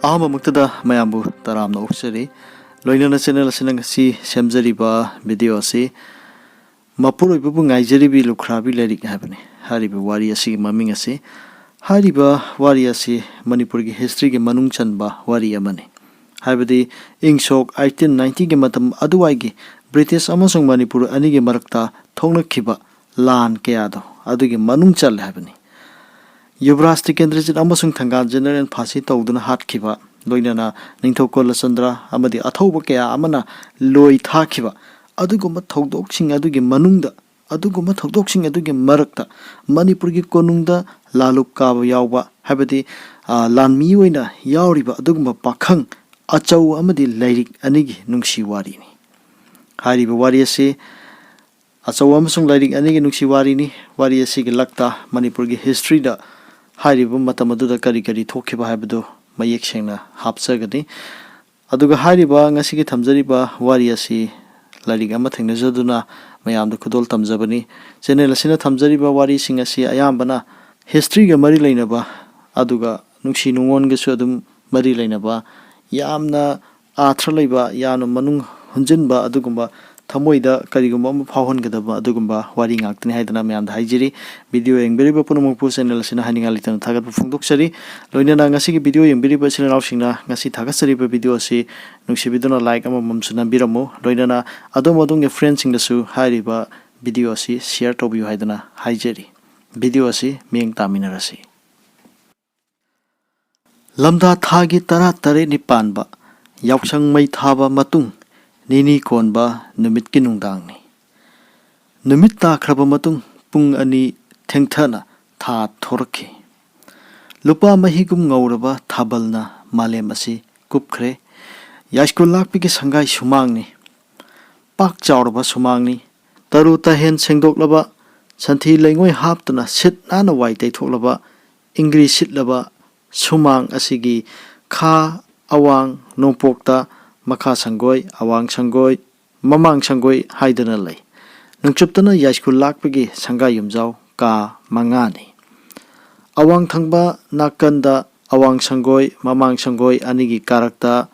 अहमक्तदा मयाबु तरामना उक्सरी लोइनना channel असि सेमजरिबा video असि मपुरोइबु ngaijaribi lukhrabi lyric हाबने हारिबा वारी असि ममिंग असि हारिबा वारी असि मणिपुर की हिस्ट्री के मनुंग चनबा वारी अमने हाबदि इंगसोक 1890 के मतम अदुवाइगी ब्रिटिश अमसुंग मणिपुर अनि के मरक्ता थोंगनखिबा लान कयादो अदुगी मनुंग चल हाबने युवराज टिकेंद्रजीत अमसुंग थंगाल जनरल फांसी तौदुना हाटखिबा लोइनना निंथौकोल चंद्र अमदि अथौब कया अमना लोई थाखिबा अदुगुम थौदोकसिंग अदुगी मनुंगदा अदुगुम थौदोकसिंग अदुगी मरक्ता मणिपुर की कोनुंगदा लालुक काब यावबा हाबदि लानमी ओइना यावरिबा अदुगुम पाखंग अचौ अमदि लाइरिक अनिगी नुंगसी वारीनी हारिबा वारी असे अचौ अमसुंग लाइरिक अनिगी नुंगसी वारीनी वारी असे के लगता मणिपुर की हिस्ट्री दा हारिबा मतम अदुदा करी करी थोखिबा हाबदो मयेक सेंगना हापसगदि अदुगा हारिबा ngasi की थमजरिबा वारी असी लाइरिक अमा थेंगनजदुना मयामदा खुदोल तमजबनी चैनल असिना थमजरिबा वारी सिंग असी अयामबना हिस्ट्री गा मरी लैनबा अदुगा नुंगसी नुंगोन गसु अदुम मरी लैनबा यामना आथ्र लैबा यानो मनुंग हुंजिनबा अदुगुंबा थमोइदा करिगुंबा अमा फावहनगदबा अदुगुंबा वारी ngaktni haidana mayamda haijiri video yengbiriba punamukpu channel asina haninga litana thagat phungdoksari loinana ngasi ki video yengbiriba channel ausingna ngasi thagasari ba video asi nungsibiduna like ama mamsuna biramo loinana adom adong ge friends singdasu hairiba video asi share tobiu haidana haijeri video asi meng taminarasi lamda thagi tara tare nipanba yaksang mai thaba matung Nini konba numit ki nungdangni numit ta khraba matung pung ani thengthana tha thorki lupa mahigum ngauraba thabalna malem asi kupkhre yashkul lakpi ki sangai sumangni pak chawraba sumangni taru ta hen sengdoklaba santhi leingoi haptana sit nana wai tai thoklaba ingri sitlaba sumang asigi kha awang nongpokta Makha sangoi, awang sangoi, mamang sangoi haidana lay. Nungchuptana yashkul lakpigi sangai yumjaw ka mangani. Awang thangba nakanda awang sangoi, mamang sangoi anigi karakta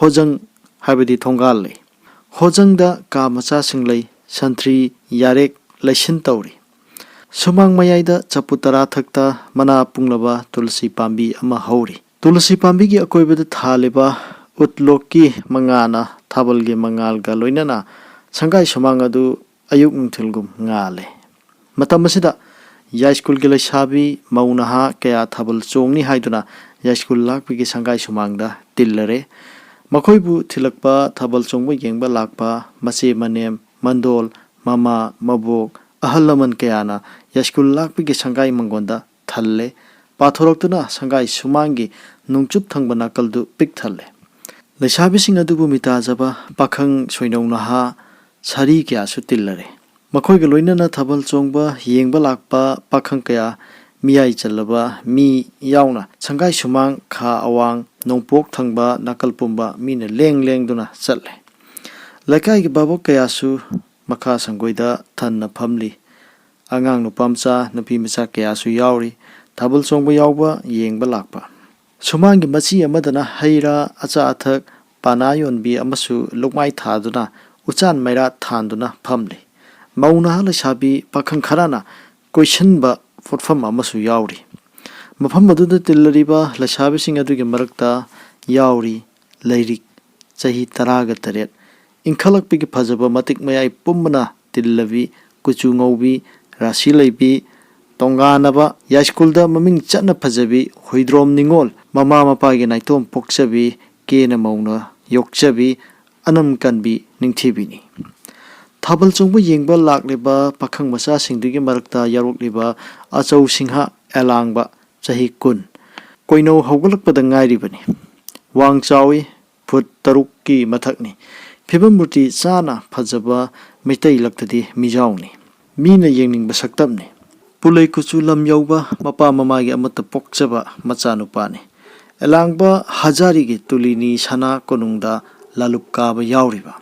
hojang habidi thongal lay. Hojang da ka macha singlay santri yarek laysin tawri. Sumang mayayda chaputara thakta mana punglaba tulsi pambi ama hauri. Tulsi pambi gi akoibada thaleba Utloki mangana thabalgi mangal ga loinana sangai samangadu ayuk nungthilgum ngale matamasida yaskul gele sabi maunaha kaya thabal chongni haiduna yaskul lakpi gi sangai samangda tillare makoibu thilakpa thabal chongbu yengba lakpa mache manem mandol mama mabok ahalaman kayana yaskul lakpi gi sangai mangonda thalle pathoroktuna sangai sumangi nungchup thangbana kaldu pik thalle Lesabi adubu mitajaba pakhang soinongnaha sari kya sutillare makhoi ga loinana thabal chongba yengba lakpa pakhang kaya miyai chalaba mi yauna changai sumang kha awang nongpok thangba nakalpumba mina leng duna challe lakai gi babok kaya su makha sangoida thanna phamli angang nupamcha nupi micha kaya su yauri thabal chongba yawba yengba lakpa Sumangi machi amadana haira acha athak panayon bi amasu lukmai thaduna uchan maira thanduna phamli mauna hala sabi pakhang kharana question ba forfam amasu yauri mafam aduda tillariba lasabi sing adugi marakta yauri lairik chahi 13 inkhalakpi gi phajaba matik mayai pummana tillavi kuchu ngaubi rasi laibi Tonganaba yaskulda maming chana phajabi hoidrom ningol mama mapa gi naitom pokchabi kena mauna yokchabi anam kanbi ningthibini thabal chongba yengba lakleba pakhang macha singdigi marakta yarokliba achau singha elangba chahi kun koino haugalakpada ngairibani wang chawi phut taruk ki mathakni phibamurti chana phajaba mitai laktadi mijauni mina yengning basaktamni Pulai kuchu lam yauba mapa mamagi amata pokchaba machanupani elangba hajari gi tulini sana konungda lalupka ba yauriba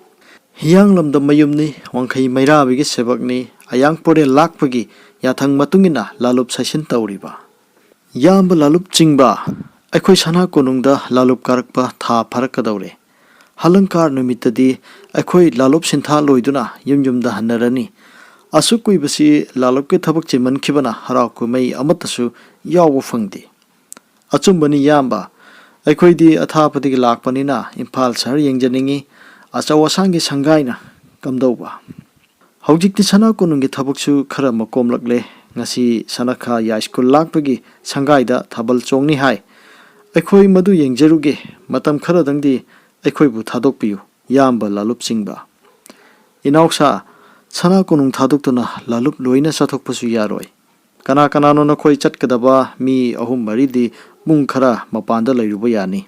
hiyang lamda mayumni wangkhai mairabi gi sebakni ayang pore lakpagi yathang matungina lalup sasin tauriba yamba lalup chingba ꯑꯩꯈꯣꯏ ꯁꯅꯥ ꯀꯣꯅꯨꯡꯗ ꯂꯥꯂꯨꯞ ꯀꯥꯔꯛꯄ ꯊꯥ ꯐꯥꯔꯛꯀꯗꯧꯔꯦ꯫ ꯍꯂꯪꯀꯥꯔ ꯅꯨꯃꯤꯠꯇꯗꯤ ꯑꯩꯈꯣꯏ ꯂꯥꯂꯨꯞ ꯁꯤꯟꯊꯥ ꯂꯣꯏꯗꯨꯅ ꯌꯨꯝꯗ ꯍꯟꯅꯔꯅꯤ꯫ ꯑꯁꯨꯛ ꯀꯨꯏꯕꯁꯤ ꯂꯥꯂꯨꯞꯀꯤ ꯊꯕꯛ ꯆꯤꯟꯃꯟꯈꯤꯕꯅ ꯍꯔꯥꯎ ꯀꯨꯝꯍꯩ ꯑꯃꯠꯇꯁꯨ ꯌꯥꯎꯕ ꯐꯪꯗꯦ꯫ ꯑꯆꯨꯝꯕꯅꯤ ꯏꯌꯥꯝꯕ, ꯑꯩꯈꯣꯏꯗꯤ ꯑꯊꯥꯞꯄꯗꯒꯤ ꯂꯥꯛꯄꯅꯤꯅ ꯏꯝꯐꯥꯜ ꯁꯍꯔ ꯌꯦꯡꯖꯅꯤꯡꯉꯤ, ꯑꯆꯧ ꯑꯁꯥꯡꯒꯤ ꯁꯪꯒꯥꯏꯅ ꯀꯝꯗꯧꯕ? ꯍꯧꯖꯤꯛꯇꯤ ꯁꯅꯥ ꯀꯣꯅꯨꯡꯒꯤ ꯊꯕꯛꯁꯨ ꯈꯔ ꯃꯀꯣꯝꯂꯛꯂꯦ꯫ ꯉꯁꯤ ꯁꯅꯥꯈꯥ ꯌꯥꯏꯁ꯭ꯀꯨꯜ ꯂꯥꯛꯄꯒꯤ ꯁꯪꯒꯥꯏꯗ ꯊꯥꯕꯜ ꯆꯣꯡꯅꯤ ꯍꯥꯏ꯫ ꯑꯩꯈꯣꯏ ꯃꯗꯨ ꯌꯦꯡꯖꯔꯨꯒꯦ꯫ ꯃꯇꯝ ꯈꯔꯗꯪꯗꯤ ꯑꯩꯈꯣꯏꯕꯨ ꯊꯥꯗꯣꯛꯄꯤꯌꯨ ꯏꯌꯥꯝꯕ ꯂꯥꯂꯨꯞ ꯆꯤꯡꯕ꯫ ꯏꯅꯥꯎꯁꯥ, ꯁꯅꯥ ꯀꯣꯅꯨꯡ ꯊꯥꯗꯣꯛꯇꯨꯅ ꯂꯥꯂꯨꯞ ꯂꯣꯏꯅ ꯆꯠꯊꯣꯛꯄꯁꯨ ꯌꯥꯔꯣꯏ꯫ ꯀꯅꯥ ꯀꯅꯥꯅꯣ ꯅꯈꯣꯏ ꯆꯠꯀꯗꯕ ꯃꯤ 3-4ꯗꯤ ꯄꯨꯡ ꯈꯔ ꯃꯄꯥꯟꯗ ꯂꯩꯔꯨꯕ ꯌꯥꯅꯤ꯫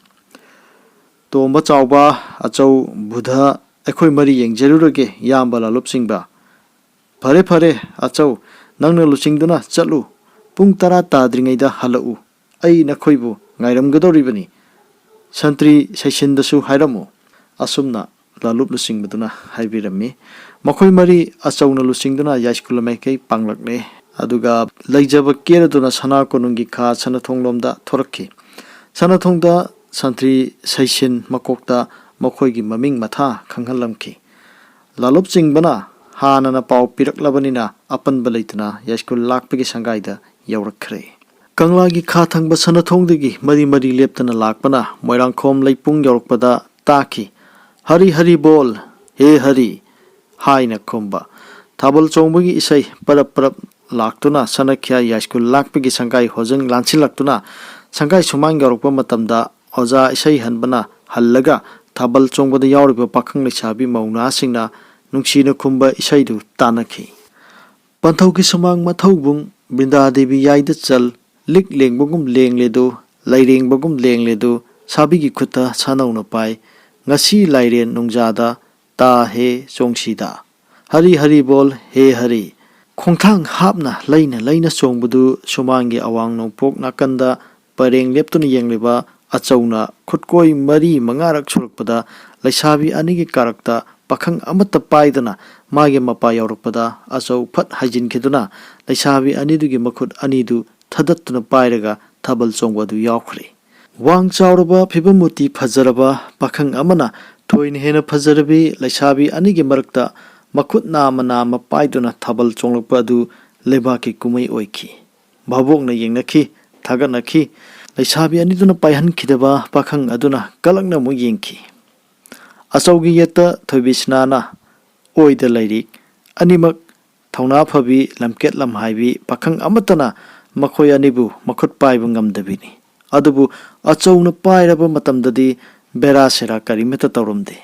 ꯇꯣꯝꯕ, ꯆꯥꯎꯕ, ꯑꯆꯧ, ꯕꯨꯙ, ꯑꯩꯈꯣꯏ 3 ꯌꯦꯡꯖꯔꯨꯔꯒꯦ ꯏꯌꯥꯝꯕ ꯂꯥꯂꯨꯞ ꯆꯤꯡꯕ꯫ ꯐꯔꯦ ꯐꯔꯦ ꯑꯆꯧ, ꯅꯪꯅ ꯂꯨꯆꯤꯡꯗꯨꯅ ꯆꯠꯂꯨ꯫ ꯄꯨꯡ 10 ꯇꯥꯗ꯭ꯔꯤꯉꯩꯗ ꯍꯜꯂꯛꯎ꯫ ꯑꯩ ꯅꯈꯣꯏꯕꯨ ꯉꯥꯏꯔꯝꯒꯗꯧꯔꯤꯕꯅꯤ꯫ ꯁꯟꯇ꯭ꯔꯤ ꯁꯩꯁꯤꯟꯗꯁꯨ ꯍꯥꯏꯔꯝꯃꯨ꯫ ꯑꯁꯨꯝꯅ ꯂꯥꯂꯨꯞ ꯂꯨꯆꯤꯡꯕꯗꯨꯅ ꯍꯥꯏꯕꯤꯔꯝꯃꯤ꯫ ꯃꯈꯣꯏ 3 ꯑꯆꯧꯅ ꯂꯨꯆꯤꯡꯗꯨꯅ ꯌꯥꯏꯁ꯭ꯀꯨꯜ ꯃꯥꯏꯀꯩ ꯄꯥꯡꯂꯛꯂꯦ꯫ ꯑꯗꯨꯒ ꯂꯩꯖꯕ ꯀꯦꯔꯗꯨꯅ ꯁꯅꯥ ꯀꯣꯅꯨꯡꯒꯤ ꯈꯥ ꯁꯅꯊꯣꯡꯂꯣꯝꯗ ꯊꯣꯔꯛꯈꯤ꯫ ꯁꯅꯊꯣꯡꯗ ꯁꯟꯇ꯭ꯔꯤ ꯁꯩꯁꯤꯟ ꯃꯀꯣꯛꯇ ꯃꯈꯣꯏꯒꯤ ꯃꯃꯤꯡ ꯃꯊꯥ ꯈꯪꯍꯜꯂꯝꯈꯤ꯫ ꯂꯥꯂꯨꯞ ꯆꯤꯡꯕꯅ ꯍꯥꯟꯅꯅ ꯄꯥꯎ ꯄꯤꯔꯛꯂꯕꯅꯤꯅ ꯑꯄꯟꯕ ꯂꯩꯇꯅ ꯌꯥꯏꯁ꯭ꯀꯨꯜ ꯂꯥꯛꯄꯒꯤ ꯁꯪꯒꯥꯏꯗ ꯌꯧꯔꯛꯈ꯭ꯔꯦ꯫ ꯀꯪꯂꯥꯒꯤ ꯈꯥ ꯊꯪꯕ ꯁꯅꯊꯣꯡꯗꯒꯤ 3 ꯂꯦꯞꯇꯅ ꯂꯥꯛꯄꯅ ꯃꯣꯏꯔꯥꯡꯈꯣꯝ ꯂꯩꯄꯨꯡ ꯌꯧꯔꯛꯄꯗ ꯇꯥꯈꯤ꯫ ꯍꯔꯤ ꯍꯔꯤ ꯕꯣꯜ, ꯍꯦ ꯍꯔꯤ ꯍꯥꯏꯅ ꯈꯨꯝꯕ ꯊꯥꯕꯜ ꯆꯣꯡꯕꯒꯤ ꯏꯁꯩ ꯄꯔꯞ ꯄꯔꯞ ꯂꯥꯛꯇꯨꯅ ꯁꯅꯥꯈꯥ ꯌꯥꯏꯁ꯭ꯀꯨꯜ ꯂꯥꯛꯄꯒꯤ ꯁꯪꯒꯥꯏ ꯍꯣꯖꯪ ꯂꯥꯟꯁꯤꯜꯂꯛꯇꯨꯅ ꯁꯪꯒꯥꯏ ꯁꯨꯃꯥꯡ ꯌꯧꯔꯛꯄ ꯃꯇꯝꯗ ꯑꯣꯖꯥ ꯏꯁꯩ ꯍꯟꯕꯅ ꯍꯜꯂꯒ ꯊꯥꯕꯜ ꯆꯣꯡꯕꯗ ꯌꯥꯎꯔꯤꯕ ꯄꯥꯈꯪ ꯂꯩꯁꯥꯕꯤ ꯃꯧ ꯅꯍꯥꯁꯤꯡꯅ ꯅꯨꯡꯁꯤꯅ ꯈꯨꯝꯕ ꯏꯁꯩꯗꯨ ꯇꯥꯟꯅꯈꯤ꯫ ꯄꯟꯊꯧꯒꯤ ꯁꯨꯃꯥꯡ ꯃꯊꯧꯕꯨꯡ, ꯕ꯭ꯔꯤꯟꯗꯥꯗꯦꯕꯤ ꯌꯥꯏꯗ ꯆꯜ, ꯂꯤꯛ ꯂꯦꯡꯕꯒꯨꯝ ꯂꯦꯡꯂꯦꯗꯨ, ꯂꯩꯔꯦꯡꯕꯒꯨꯝ ꯂꯦꯡꯂꯦꯗꯨ, ꯁꯥꯕꯤꯒꯤ ꯈꯨꯠꯇ ꯁꯥꯅꯧꯅ ꯄꯥꯏ, ꯉꯁꯤ ꯂꯥꯏꯔꯦꯟ ꯅꯨꯡꯖꯥꯗ ꯇꯥ ꯍꯦ ꯆꯣꯡꯁꯤꯗꯥ, ꯍꯔꯤ ꯍꯔꯤ ꯕꯣꯜ, ꯍꯦ ꯍꯔꯤ꯫ ꯈꯣꯡꯊꯥꯡ ꯍꯥꯞꯅ ꯂꯩꯅ ꯂꯩꯅ ꯆꯣꯡꯕꯗꯨ ꯁꯨꯃꯥꯡꯒꯤ ꯑꯋꯥꯡ ꯅꯣꯡꯄꯣꯛ ꯅꯥꯀꯟꯗ ꯄꯔꯦꯡ ꯂꯦꯞꯇꯨꯅ ꯌꯦꯡꯂꯤꯕ ꯑꯆꯧꯅ ꯈꯨꯠꯀꯣꯏ 4-5ꯔꯛ ꯁꯨꯔꯛꯄꯗ ꯂꯩꯁꯥꯕꯤ ꯑꯅꯤꯒꯤ ꯀꯥꯔꯛꯇ ꯄꯥꯈꯪ ꯑꯃꯠꯇ ꯄꯥꯏꯗꯅ ꯃꯥꯒꯤ ꯃꯄꯥ ꯌꯧꯔꯛꯄꯗ ꯑꯆꯧ ꯐꯠ ꯍꯥꯏꯖꯤꯟꯈꯤꯗꯨꯅ ꯂꯩꯁꯥꯕꯤ ꯑꯅꯤꯗꯨꯒꯤ ꯃꯈꯨꯠ ꯑꯅꯤꯗꯨ ꯊꯗꯠꯇꯨꯅ ꯄꯥꯏꯔꯒ ꯊꯥꯕꯜ ꯆꯣꯡꯕ ꯑꯗꯨ ꯌꯥꯎꯈ꯭ꯔꯦ꯫ ꯋꯥꯡ ꯆꯥꯎꯔꯕ ꯐꯤꯕꯝ ꯃꯨꯔꯇꯤ ꯐꯖꯔꯕ ꯄꯥꯈꯪ ꯑꯃꯅ ꯊꯣꯏꯅ ꯍꯦꯟꯅ ꯐꯖꯔꯕꯤ ꯂꯩꯁꯥꯕꯤ ꯑꯅꯤꯒꯤ ꯃꯔꯛꯇ ꯃꯈꯨꯠ ꯅꯥꯝꯃ ꯅꯥꯝꯃ ꯄꯥꯏꯗꯨꯅ ꯊꯥꯕꯜ ꯆꯣꯡꯂꯛꯄ ꯑꯗꯨ ꯂꯩꯕꯥꯛꯀꯤ ꯀꯨꯝꯍꯩ ꯑꯣꯏꯈꯤ꯫ ꯚꯥꯕꯣꯛꯅ ꯌꯦꯡꯅꯈꯤ, ꯊꯥꯒꯠꯅꯈꯤ꯫ ꯂꯩꯁꯥꯕꯤ ꯑꯅꯤꯗꯨꯅ ꯄꯥꯏꯍꯟꯈꯤꯗꯕ ꯄꯥꯈꯪ ꯑꯗꯨꯅ ꯀꯂꯛꯅ ꯑꯃꯨꯛ ꯌꯦꯡꯈꯤ꯫ ꯑꯆꯧꯒꯤ ꯌꯦꯠꯇ ꯊꯣꯏꯕꯤꯁꯅꯥꯅ ꯑꯣꯏꯗ ꯂꯩꯔꯤꯛ, ꯑꯅꯤꯃꯛ ꯊꯧꯅꯥ ꯐꯕꯤ ꯂꯝꯀꯦꯠ ꯂꯝꯍꯥꯏꯕꯤ ꯄꯥꯈꯪ ꯑꯃꯠꯇꯅ ꯃꯈꯣꯏ ꯑꯅꯤꯕꯨ ꯃꯈꯨꯠ ꯄꯥꯏꯕ ꯉꯝꯗꯕꯤꯅꯤ꯫ ꯑꯗꯨꯕꯨ ꯑꯆꯧꯅ パイꯔꯕ ꯃꯇꯝꯗꯗꯤ ꯕꯦꯔꯥ ꯁꯦꯔꯥ ꯀꯔꯤꯃꯠꯇ ꯇꯧꯔꯝꯗꯦ꯫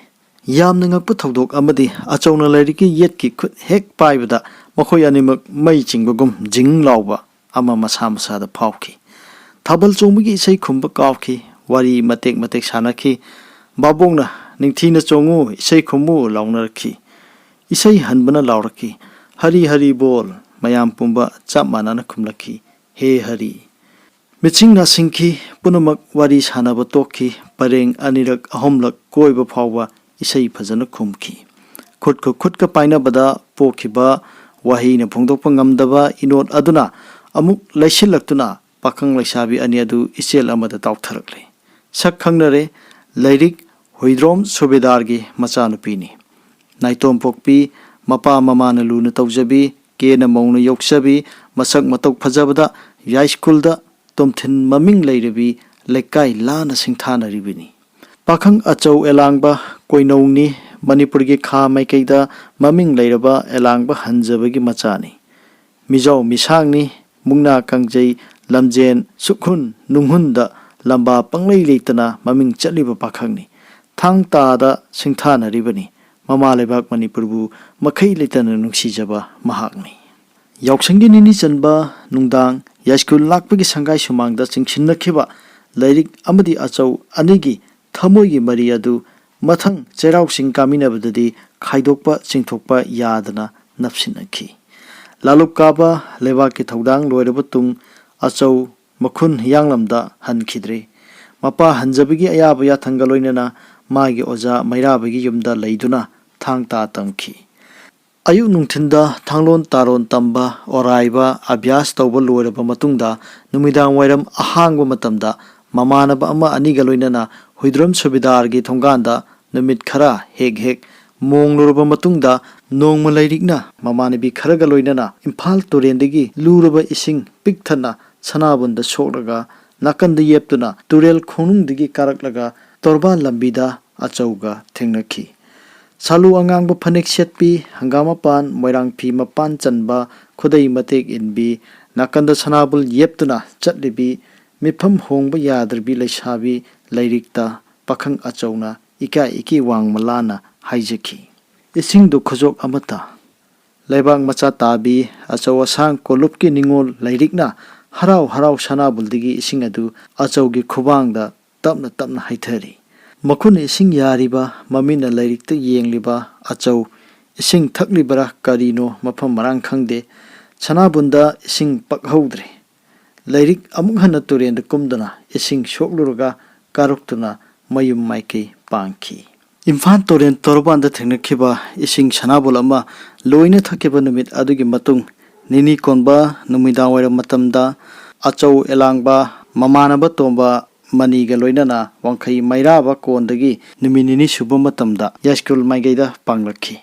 ꯌꯥꯝꯅ ꯉꯛꯄ ꯊꯧꯗꯣꯛ ꯑꯃꯗꯤ ꯑꯆꯧꯅ ꯂꯥꯏꯔꯤꯛꯀꯤ ꯌꯦꯠꯀꯤ ꯈꯨꯠ ꯍꯦꯛ ꯄꯥꯏꯕꯗ ꯃꯈꯣꯏ ꯑꯅꯤꯃꯛ ꯃꯩ ꯆꯤꯡꯕꯒꯨꯝ ꯖꯤꯡ ꯂꯥꯎꯕ ꯑꯃ ꯃꯁꯥ ꯃꯁꯥꯗ ꯐꯥꯎꯈꯤ꯫ ꯊꯥꯕꯜ ꯆꯣꯡꯕꯒꯤ ꯏꯁꯩ ꯈꯨꯝꯕ ꯀꯥꯎꯈꯤ꯫ ꯋꯥꯔꯤ ꯃꯇꯦꯛ ꯃꯇꯦꯛ ꯁꯥꯟꯅꯈꯤ꯫ ꯚꯥꯕꯣꯛꯅ ꯅꯤꯡꯊꯤꯅ ꯆꯣꯡꯉꯨ, ꯏꯁꯩ ꯈꯨꯝꯃꯨ ꯂꯥꯎꯅꯔꯛꯈꯤ꯫ ꯏꯁꯩ ꯍꯟꯕꯅ ꯂꯥꯎꯔꯛꯈꯤ, ꯍꯔꯤ ꯍꯔꯤ ꯕꯣꯜ꯫ ꯃꯌꯥꯝ ꯄꯨꯝꯕ ꯆꯞ ꯃꯥꯟꯅꯅ ꯈꯨꯝꯂꯛꯈꯤ, ꯍꯦ ꯍꯔꯤ꯫ ꯃꯤꯠꯁꯤꯡ ꯅꯥꯁꯤꯡꯈꯤ꯫ ꯄꯨꯝꯅꯃꯛ ꯋꯥꯔꯤ ꯁꯥꯟꯅꯕ ꯇꯣꯛꯈꯤ꯫ ꯄꯔꯦꯡ 2-3ꯔꯛ ꯀꯣꯏꯕ ꯐꯥꯎꯕ ꯏꯁꯩ ꯐꯖꯅ ꯈꯨꯝꯈꯤ꯫ ꯈꯨꯠꯀ ꯄꯥꯏꯅꯕꯗ ꯄꯣꯛꯈꯤꯕ ꯋꯥꯍꯩꯅ ꯐꯣꯡꯗꯣꯛꯄ ꯉꯝꯗꯕ ꯏꯅꯣꯠ ꯑꯗꯨꯅ ꯑꯃꯨꯛ ꯂꯩꯁꯤꯜꯂꯛꯇꯨꯅ ꯄꯥꯈꯪ ꯂꯩꯁꯥꯕꯤ ꯑꯅꯤ ꯑꯗꯨ ꯏꯆꯦꯜ ꯑꯃꯗ ꯇꯥꯎꯊꯔꯛꯂꯦ꯫ ꯁꯛ ꯈꯪꯅꯔꯦ꯫ ꯂꯩꯔꯤꯛ ꯍꯨꯏꯗ꯭ꯔꯣꯝ ꯁꯨꯕꯦꯗꯥꯔꯒꯤ ꯃꯆꯥꯅꯨꯄꯤꯅꯤ꯫ ꯅꯥꯏꯇꯣꯝ ꯄꯣꯛꯄꯤ, ꯃꯄꯥ ꯃꯃꯥꯅ ꯂꯨꯅ ꯇꯧꯖꯕꯤ, ꯀꯦꯅ ꯃꯧꯅ ꯌꯣꯛꯆꯕꯤ, ꯃꯁꯛ ꯃꯇꯧ ꯐꯖꯕꯗ ꯌꯥꯏꯁ꯭ꯀꯨꯜꯗ ꯇꯣꯝꯊꯤꯟ ꯃꯃꯤꯡ ꯂꯩꯔꯕꯤ, ꯂꯩꯀꯥꯏ ꯂꯥꯟꯅ ꯁꯤꯡꯊꯥꯅꯔꯤꯕꯅꯤ꯫ ꯄꯥꯈꯪ ꯑꯆꯧ ꯑꯦꯂꯥꯡꯕ ꯀꯣꯏꯅꯧꯅꯤ꯫ ꯃꯅꯤꯄꯨꯔꯒꯤ ꯈꯥ ꯃꯥꯏꯀꯩꯗ ꯃꯃꯤꯡ ꯂꯩꯔꯕ ꯑꯦꯂꯥꯡꯕ ꯍꯟꯖꯕꯒꯤ ꯃꯆꯥꯅꯤ꯫ ꯃꯤꯖꯥꯎ ꯃꯤꯁꯥꯡꯅꯤ꯫ ꯃꯨꯛꯅꯥ ꯀꯥꯡꯖꯩ ꯂꯝꯖꯦꯟ ꯁꯨꯛꯍꯨꯟ ꯅꯨꯡꯍꯨꯟꯗ ꯂꯝꯕꯥ ꯄꯪꯂꯩ ꯂꯩꯇꯅ ꯃꯃꯤꯡ ꯆꯠꯂꯤꯕ ꯄꯥꯈꯪꯅꯤ꯫ ꯊꯥꯡ ꯇꯥꯗ ꯁꯤꯡꯊꯥꯅꯔꯤꯕꯅꯤ꯫ ꯃꯃꯥ ꯂꯩꯕꯥꯛ ꯃꯅꯤꯄꯨꯔꯕꯨ ꯃꯈꯩ ꯂꯩꯇꯅ ꯅꯨꯡꯁꯤꯖꯕ ꯃꯍꯥꯛꯅꯤ꯫ ꯌꯥꯎꯁꯪꯒꯤ 2 ꯆꯟꯕ ꯅꯨꯡꯗꯥꯡ ꯌꯥꯏꯁ꯭ꯀꯨꯜ ꯂꯥꯛꯄꯒꯤ ꯁꯪꯒꯥꯏ ꯁꯨꯃꯥꯡꯗ ꯆꯤꯡꯁꯤꯟꯅꯈꯤꯕ ꯂꯩꯔꯤꯛ ꯑꯃꯗꯤ ꯑꯆꯧ ꯑꯅꯤꯒꯤ ꯊꯃꯣꯏꯒꯤ ꯃꯔꯤ ꯑꯗꯨ ꯃꯊꯪ ꯆꯩꯔꯥꯎ ꯆꯤꯡ ꯀꯥꯃꯤꯟꯅꯕꯗꯗꯤ ꯈꯥꯏꯗꯣꯛꯄ ꯆꯤꯡꯊꯣꯛꯄ ꯌꯥꯗꯅ ꯅꯞꯁꯤꯟꯅꯈꯤ꯫ ꯂꯥꯂꯨꯞ ꯀꯥꯕ ꯂꯩꯕꯥꯛꯀꯤ ꯊꯧꯗꯥꯡ ꯂꯣꯏꯔꯕ ꯇꯨꯡ ꯑꯆꯧ ꯃꯈꯨꯟ ꯍꯤꯌꯥꯡꯂꯝꯗ ꯍꯟꯈꯤꯗ꯭ꯔꯦ꯫ ꯃꯄꯥ ꯍꯟꯖꯕꯒꯤ ꯑꯌꯥꯕ ꯌꯥꯊꯪꯒ ꯂꯣꯏꯅꯅ ꯃꯥꯒꯤ ꯑꯣꯖꯥ ꯃꯩꯔꯥꯕꯒꯤ ꯌꯨꯝꯗ ꯂꯩꯗꯨꯅ ꯊꯥꯡ ꯇꯥ ꯇꯝꯈꯤ꯫ ꯑꯌꯨꯛ ꯅꯨꯡꯊꯤꯟꯗ ꯊꯥꯡꯂꯣꯟ ꯇꯥꯔꯣꯟ ꯇꯝꯕ, ꯑꯣꯔꯥꯏꯕ, ꯑꯚ꯭ꯌꯥꯁ ꯇꯧꯕ ꯂꯣꯏꯔꯕ ꯃꯇꯨꯡꯗ ꯅꯨꯃꯤꯗꯥꯡ ꯋꯥꯏꯔꯝ ꯑꯍꯥꯡꯕ ꯃꯇꯝꯗ mamanaba ama aniga loinana huidrom subidargi thonganda numit khara hek hek mong luraba matungda nongma lairikna mamanabi kharaga loinana imphal torendagi luraba ising pikthana sanabunda soklaga nakanda yeptuna turel khonungdagi karaklaga torba lambida achauga thengnakhi salu angangba phanek setpi hangama pan moirang phi mapan chanba khudai matek inbi nakanda sanabul yeptuna chatlibi mifam hongba yadrabi leisabi lairikta pakhang achauna ika iki wangmalana haijaki ising du khojok amata laibang macha tabi achau asang kolupki ningol lairikna harau harau sanabulдigi ising adu achaugi khubangda tapna tapna haithari makun ising yariba mamina lairikta yengliba achau ising thaklibara karino mafam marang khangde sanabunda ising pakhaudre lairik amuk hana turenda kumdana ising shoklurga karuktuna mayum maikei pangki imfan toren torbanda thengnakiba ising sanabul ama loina thakiba numit adugi matung nini konba numida waira matamda achau elangba mamanaba tomba maniga loinana wangkhai mairaba kondagi numinini suba matamda yaskul maigaida panglakhi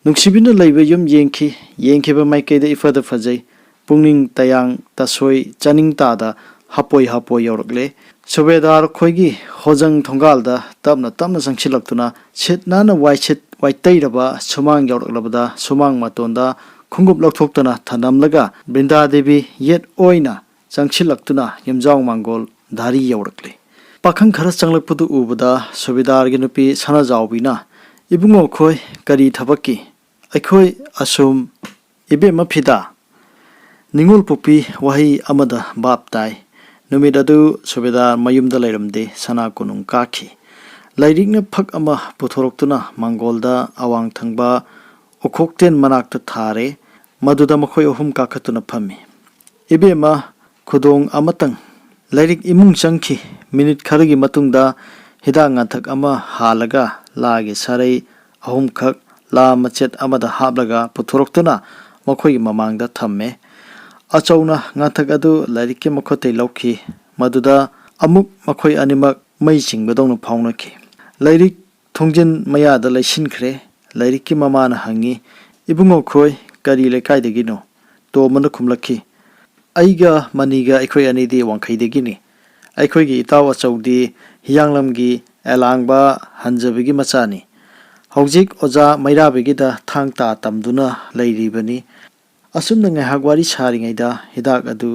nuksibina leiba yum yengkhiba maikaida ifada fajai pungning tayang tasoi chaning tada hapoi yorakle subedar khoigi hojang thongalda tapna tapna sangchilaktuna setnana waitairaba sumang yoraklabada sumang matonda khungup lokthokdana thanamlaga brinda devi yet oina changchilaktuna yamjang mangol dhari yorakle pakhang khara changlakpudu ubada subedar gi nupi sana jawbina ibungo khoi kari thabaki aikhoi asum ibe mafida ningol pupi wahi amada bap tai numit adu subedar mayumda lairamde sana kunung kakhi lairikna phak ama puthoroktuna mangolda awang thangba ukhokten manakta thare maduda makhoi ohum kakhatuna phami ibema khudong amatang lairik imung changki minute kharagi matungda hidang ngathak ama halaga lagi sarai ahum khak la machet amada hablaga puthoroktuna makhoi mamangda thamme achauna ngathak adu lairikki makhotei lauki maduda amuk makhoi animak mai chingbadong phaunaki lairik thongjin mayada laisinkhre lairikki mamana hangi ibungo khoi kari lekaidagino to mana khumlakhi aiga maniga aikhoi anidi wangkhaidagini aikhoi gi itaw achaudi hiyanglamgi elangba hanjabigi machani hojik oja mairabigida thangta tamduna lairibani asumna ngahagwari saringaida hidak adu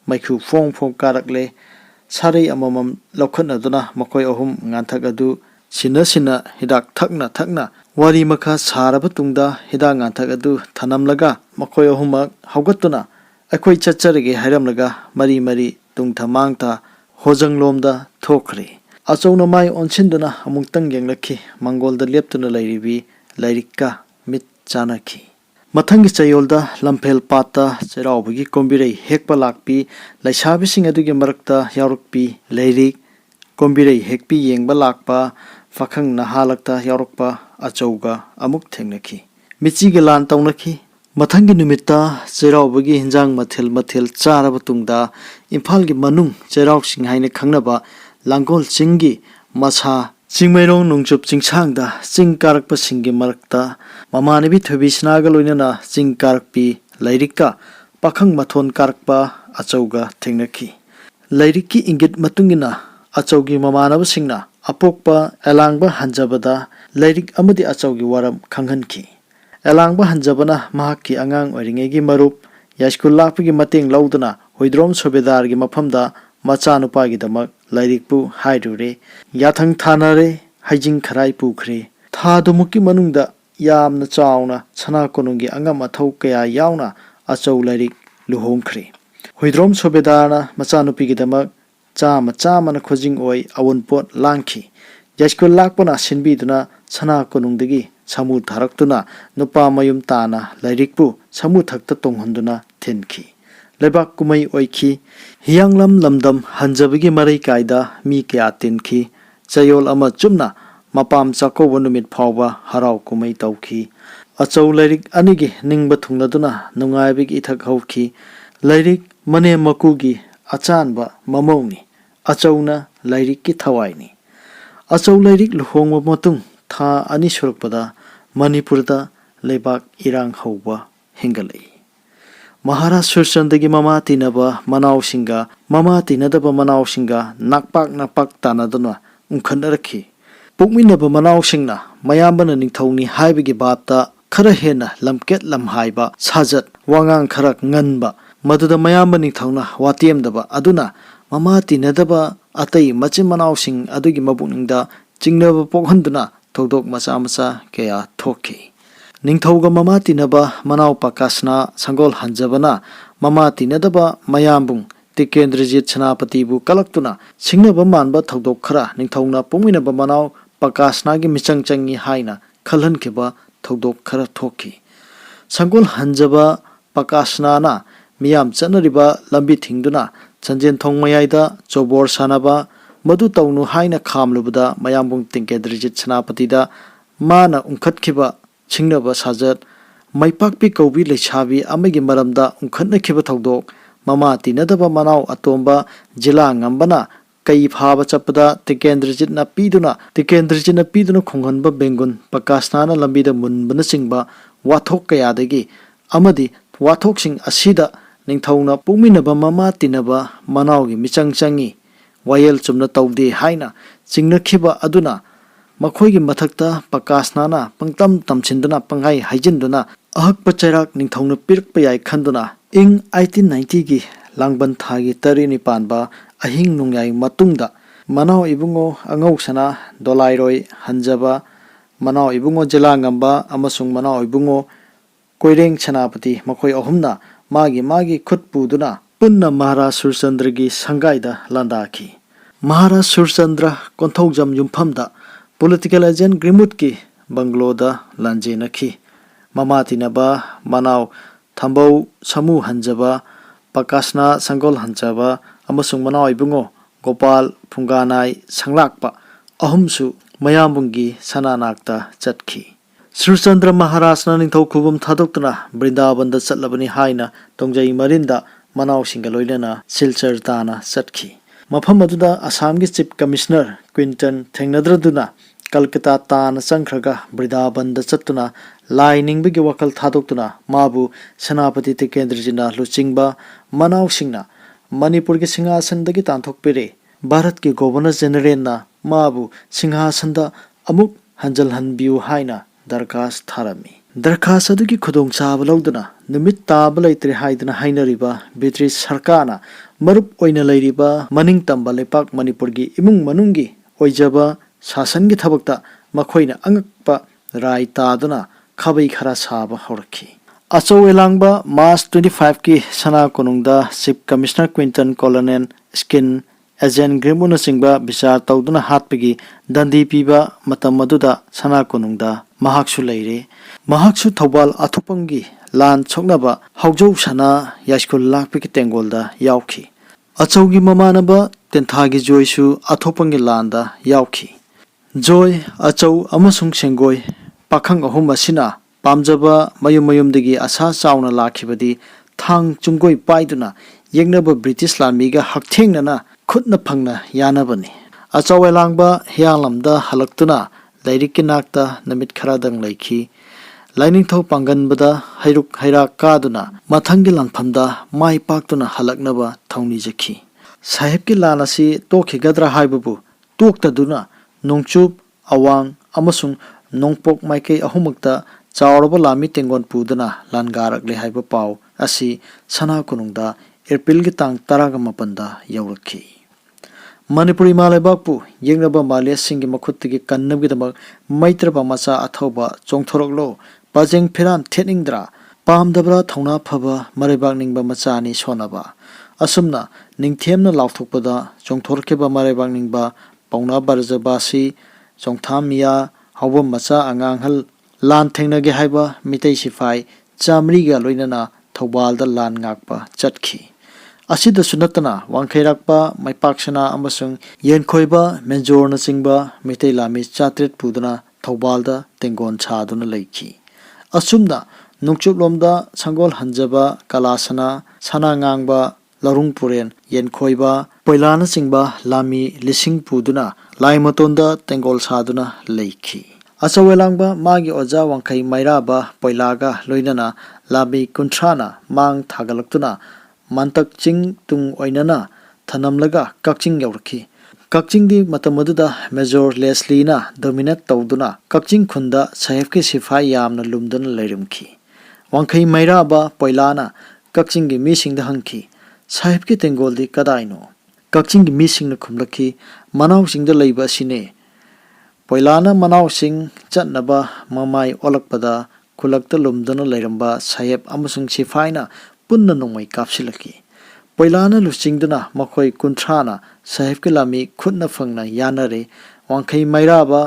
maikhu phong karakle sarai amamam lokhanaduna makoi ohum nganthak adu sina hidak thakna wari makha saraba tungda hidak nganthak adu thanamlaga makoi ohumak haugatuna akhoi chacharege hairamlaga mari tungthamangta hojanglomda thokre achowna mai onsinduna amungtang yenglakhi mangolda leptuna lairibi lairikka mit chanakhi mathangi chayolda lamphel pata cheraubugi kombirei hekpa lakpi laisabising adugi marakta yaurukpi lairik kombirei hekpi yengba lakpa fakhang nahalakta yaurukpa achouga amuk thengnakhi michiga lan tawnakhi mathangi numitta cheraubugi hinjang mathel charaba tungda imphal gi manung cherau sing haina khangnaba langol chingi masa chingmairong nungchup chingsangda chingkarakpa singi marakta mamanabi thobi snaga loinana chingkarakpi lairikka pakhang mathon karakpa achouga thengnakhi lairikki ingit matungina achougi mamanaba singna apokpa elangba hanjabada lairik amadi achougi waram khanghanki elangba hanjabana mahakki angang oiringegi marup yaskul lakpigi mateng laudana hoidrom sobedargi maphamda machanupagi damak lairikpu hairure yathang thanare haijing kharai pukhre thadumuki manungda yamna chauna sana konungi angam athau kaya yauna achou lairik luhongkhre hoidrom sobedana machanupigi damak chamana khojing oi awunpot langki yaskul lakpana sinbiduna sana konungdagi samu tharaktuna nupa mayum tana lairikpu samu thakta tonghonduna thenki lebak kumai oikhi hiyanglam lamdam hanjabigi marai kaida mi kya tinki chayol ama chumna mapam chakoba numit phawba harau kumai tawki achou lairik anigi ningba thungladuna nungaibigi ithak hawki lairik mane makugi achanba mamongni अचौना लाइरिक की थवाइनी अचौ lyric लुहोंग मतुंग था अनि सुरकपदा मणिपुर दा लेबाक इरांग हौबा हिंगलई महाराज सुरचंद की mama तीनबा मनाव सिंगा ममा तीनदब मनाव सिंगा नाकपाक तानादना उंखनरखी पुकमिनब मनाव सिंगना मयामबन निंथौनी हाइबगी बापता खरा हेना लमकेट लमहाइबा साजत वांगांग खरा ngनबा मदुदा मयामब निंथौना वातेमदबा अदुना ममा तीनदबा अतई मचिन मनाव सिंग अदुगी मबुकनिंगदा चिंगनबा पोखहंदुना थौदोक मचा मचा कया थोखी निंथौगा ममा तीनबा मनाव पकासना संगोल हंजबना ममा तीनदबा मयामबुंग तिकेंद्रजीत सेनापतिबु कलक्तुना सिंगनबा मानबा थौदोक खरा निंथौना पुमिनबा मनाव पकासनागी मिचंग चंगी हाइना खलहनखिबा थौदोक खरा थोखी संगोल हंजबा पकासनाना मियाम चनरिबा लंबी थिंगदुना चंजेन थोंग मयाइदा चोबोर सानबा मदु तौनु हाइना खामलुबदा मयामबुंग तिकेंद्रजीत सेनापतिदा माना उंखतखिबा सिंगनबा साजत मैपाकपी कौबी लेछाबी अमगी मरमदा उंखतनखिबा थौदोक ममा तीनदबा मनाव अतोंबा जिला ngambana कई फाब चपदा तिकेंद्रजीतना पीदुना खोंगनबा बेंगुन पकासनाना लंबीदा मुनबना चिंगबा वाथोक कयादगी अमदी वाथोकसिंग असिदा निंथौना पुमिनबा ममा तीनबा मनावगी मिचंग चंगी वायल चुमना तौदे हाइना चिंगनखिबा अदुना मखोइगी मथक्ता पकासनाना पंगतम तमसिंदना पंगाई हाइजिंदुना अहकपा चैराक निंथौना पिरकपा याय खंदुना इंग 1890 की लांगबन थागी तरी निपानबा अहिंग नुंगाई मतुंगदा मनाव इबुंगो अंगौसना दोलाइरोय हंजबा मनाव इबुंगो जिला ngamba अमसुंग मनाव इबुंगो कोइरेंग सेनापति मखोय अहुमना मागी खुद पुदुना पुन्ना महाराज सुरचंद्र की संगाइदा लांदाखी महाराज सुरचंद्र कोंथौजम युमफमदा पॉलिटिकल एजेंट ग्रीमुत की बंगलोदा लांजेनखी ममा तीनबा मनाव थंबौ समू हंजबा पकासना संगोल हंजबा अमसुंग मनाव इबुंगो गोपाल फुंगानाय संलाकपा अहुमसु मयामबुंगी सनानाकता चटखी सुरचंद्र महाराजना निंथौ खुबम थादोक्तना वृंदावन दा चटलबनी हाइना तोंजई मरिंदा मनाव सिंगा लोइनना सिलचर ताना चटखी मफम अदुदा असम की चीफ कमिश्नर क्विंटन थेंगनद्रदुना कलकत्ता ताना चंखरगा वृंदावन दा चतुना लाई निंबगी वकल थादोक्तुना माबु सेनापति तिकेंद्रजीना लुचिंगबा मनाव सिंगना मणिपुर की सिंहासन दगी तांथोकपिरे भारत की गवर्नर जनरल ना माबु सिंहासन दा अमुक हंजल हनबियु हाइना दरखास्त थारमी दरखास्त अदुगी खुदोंग चाब लौदुना नुमित ताब लैत्रे हाइदना हाइनरिबा ब्रिटिश सरकारना मरुप ओइना लैरिबा मनिंग तंबा लेपाक मणिपुर की इमुंग मनुंगी ओइजबा शासन की थबकता मखोइना अंगकपा राय तादुना खबै खरा साब हौरखी अचौ एलांगबा मार्च 25 की सना कोनुंगदा chief commissioner Quinton colonel Skene agent ग्रीमुना सिंगबा विचार तौदुना हातपगी दंदी पीबा मतम मदुदा सना कोनुंगदा महाक्सु लैरे महाक्सु थौबाल अथुपंगी लान छोकनबा हौजौ सना यास्कुल लाकपगी तेंगोलदा यावखी अचौगी ममानबा तेंथागी जोइसु अथुपंगी लानदा यावखी जोय अचौ अमसुंग सेंगोय पाखंग अहुम असिना पामजबा मयुमदगी आशा चावना लाखिबदी थांग चुंगोय पाइदुना येंगनबा ब्रिटिश लामीगा हकथेंगना खुदना फंगना यानबनी अचौएलांगबा हियांगलमदा हलक्तुना लाइरिक नाकता नमित खरादंग लैखी लाइनिंगथौ पांगनबदा हैरुक हैराक कादुना मथंगी लानफमदा माइ पाक्तुना हलकनबा थौनिजखी साहेब की लान असि तोखिगद्रा हाइबबु तोक्तदुना नोंचुप अवांग अमसुंग नोंपोक माइकई अहुमक्ता चावरबा लामी तेंगोन पुदना लानगारकले हाइबा पाव असि सना कोनुंगदा एप्रिल की तांग 18 यौरखी मणिपुरी मालेबाकपु येंगनबा माले सिंगी मखुत्तगी कन्नबगिदमक मैत्रबा मचा अथौबा चोंथोरकलो पाजेंग फिरान थेनिंगद्रा पामदबरा थौना फबा मरेबाक निंगबा मचानी सोनबा असुमना निंगथेमना लावथोकपदा चोंथोरकेबा मरेबाक निंगबा पौना बरजबासी चोंथामिया हौबम मचा अंगांगहल लान थेंगनगे हाइबा मितै सिफाई चामरीगा लोइनना थौबालदा लान ngakpa चटखी असिदसु नतना वांखैराकपा मैपाक्सना अमसुंग येनखोइबा मेंजोरना चिंगबा मितै लामी चात्रेट पुदना थौबालदा तेंगोन छादुना लैखी असुमना नुंगचुपलोमदा संगोल हंजबा कलासना सना ngang लरुंग पुरेन येनखोइबा poilana singba lami lising puduna laimatonda tengol saduna leikhi achawelangba magi oja wangkai mairaba poilaga loinana lami kuntrana mang thagalaktuna mantak ching tung oinana thanamlaga kakching yaurki kakching di matamaduda Major Leslie na dominate tawduna kakching khunda sahib ke sifai yamna lumduna leirimki wangkai mairaba poilana kakching gi misingda hangki sahib ke tengol di kadaino kakching gi misingna khumlaki manaw singda leiba sine poilana manaw sing chatnaba mamai olakpada khulakta lumduna leiramba sahib amasung sifaina punna nongmai kapsilaki poilana lusingduna makhoi kuntrana sahib ke lami khutna phangna yanare wangkai mairaba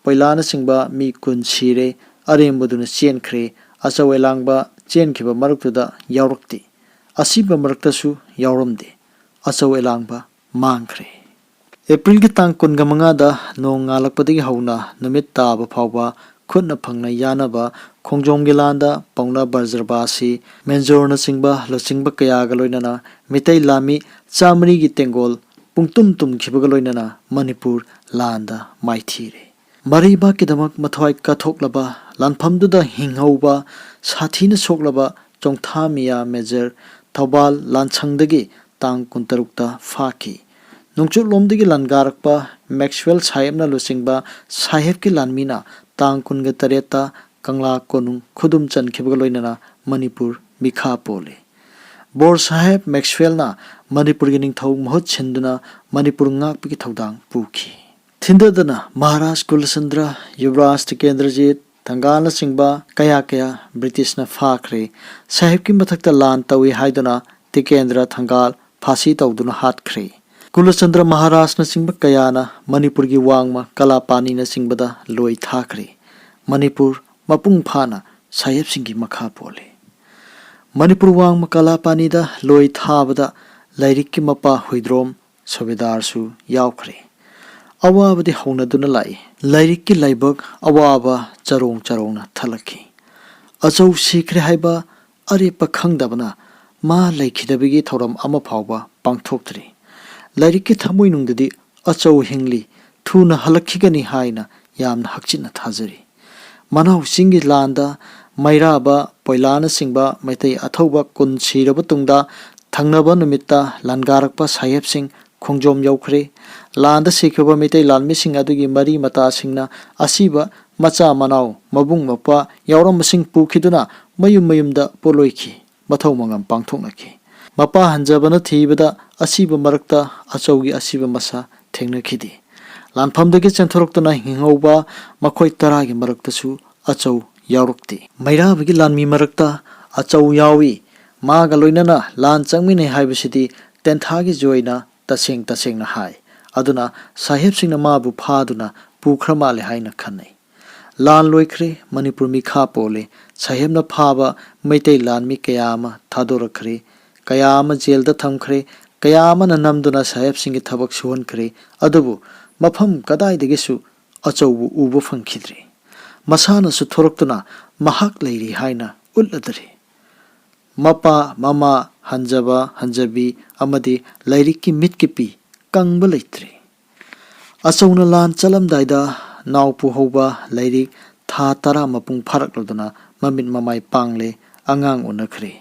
poilana singba mi kun sire arembuduna chenkhre achawelangba chenkhiba maruktuda yaurakti asiba maraktasu yauramde achawelangba mangkhre April ki tang kun gamanga da nong ngalakpadagi hauna numit taba phawba khutna phangna yanaba khongjom gilanda pauna barjarbasi menjorna singba losingba kaya galoinana mitai lami chamri gi tengol pungtum tum khibaga loinana Manipur landa maithire mariba kidamak mathwai kathoklaba lanphamduda hinghauba sathina soklaba chongthamiya Major Thobal lanchangdagi tang kuntarukta phaki nungchu lomdagi langarakpa Maxwell Sahibna lusingba Sahib ki lanmina tang kunga tareta kangla konung khudum chankhibaga loinana Manipur mikha pole Bor Sahib Maxwell na Manipur gi ningthau mahut chinduna Manipur ngakpagi thaudang pukhi thindadana Maharaj Kulasandra Yuvraj Tikendrajit Thangala singba kaya British na phakre Sahib ki mathakta lan tawi haiduna Tikendra Thangal phasi tawduna hatkhre Kulasandra Maharaj na singba kaya na Manipur gi wangma kalapani na singbada loi thakre Manipur mapung phana Sahib singi makha pole Manipur wangma kalapani da loi thabada lairik ki mapa huidrom sobedar su yaukre awabadi haunaduna lai lairik ki laibak awaba charong na thalaki achau sikre haiba are pakhangdabana ma laikhidabigi thoram ama phawba pangthoktre lairik ki thamoi nungdadi achau hingli thuna halakhigani haina yamna hakchina thajari manaw singi landa mairaba poilana singba maitai athauba kun siraba tungda thangnaba numitta langarakpa Sahib sing khongjom yaukhre landa sikhoba maitai lanmi sing adugi mari mata singna asiba macha manaw mabung mapa yauram sing pukhiduna mayumda poloikhi mathau mangam pangthoknaki mapa hanjabana thibada asiba marakta achaugi asiba masa thengnakhidi lanphamdagi chenthoroktuna hingauba makhoi taragi maraktasu achau yaurukti mairabagi lanmi marakta achau yawi maga loinana lan changmine haibasidi tenthagi joina taseng na hai aduna Sahib singna mabu phaduna pukhrama le haina khanai lan loikhre Manipur mikha pole Sahib na phaba maitai lanmi kayama thadorakhre kayama jelda thamkhre kayama na namduna Sahib singi thabak suhankhre adubu mafam kadai degisu achaubu ubu phangkhidre masana su thoroktuna mahak leiri haina uladare mapa mama hanjabi amadi lairiki mitkipi kangba leitre achauna lan chalamdaida naupu hoba lairik tha tara mapung pharakloduna mamit mamai pangle angang unakhre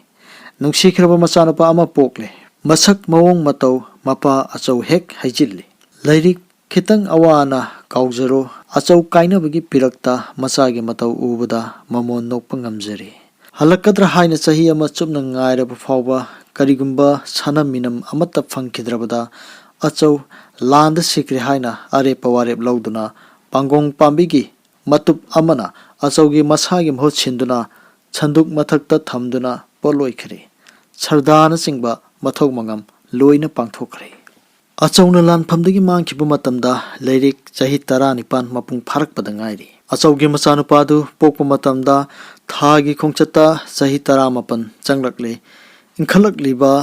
nungsikhraba machanapa ama pokle masak mawong matau mapa achau hek haijilli lairik khitang awana kaujaro achau kainabagi pirakta machagi matau ubada mamon nokpa ngamjari halakadra haina chahi ama chupna ngairaba phawba karigumba sanaminam amata phangkidrabada achau landa sikri haina are pawarep lauduna pangong pambigi matup amana achaugi masagi mhot chinduna chanduk mathakta thamduna poloikhre sardana singba mathok mangam loina pangthokre achauna lan phamdagi mangkhiba matamda lairik chahi 19 mapung pharakpada ngairi achaugi machanupadu pokpa matamda thagi khongchata chahi 18 changlakle inkhalakliba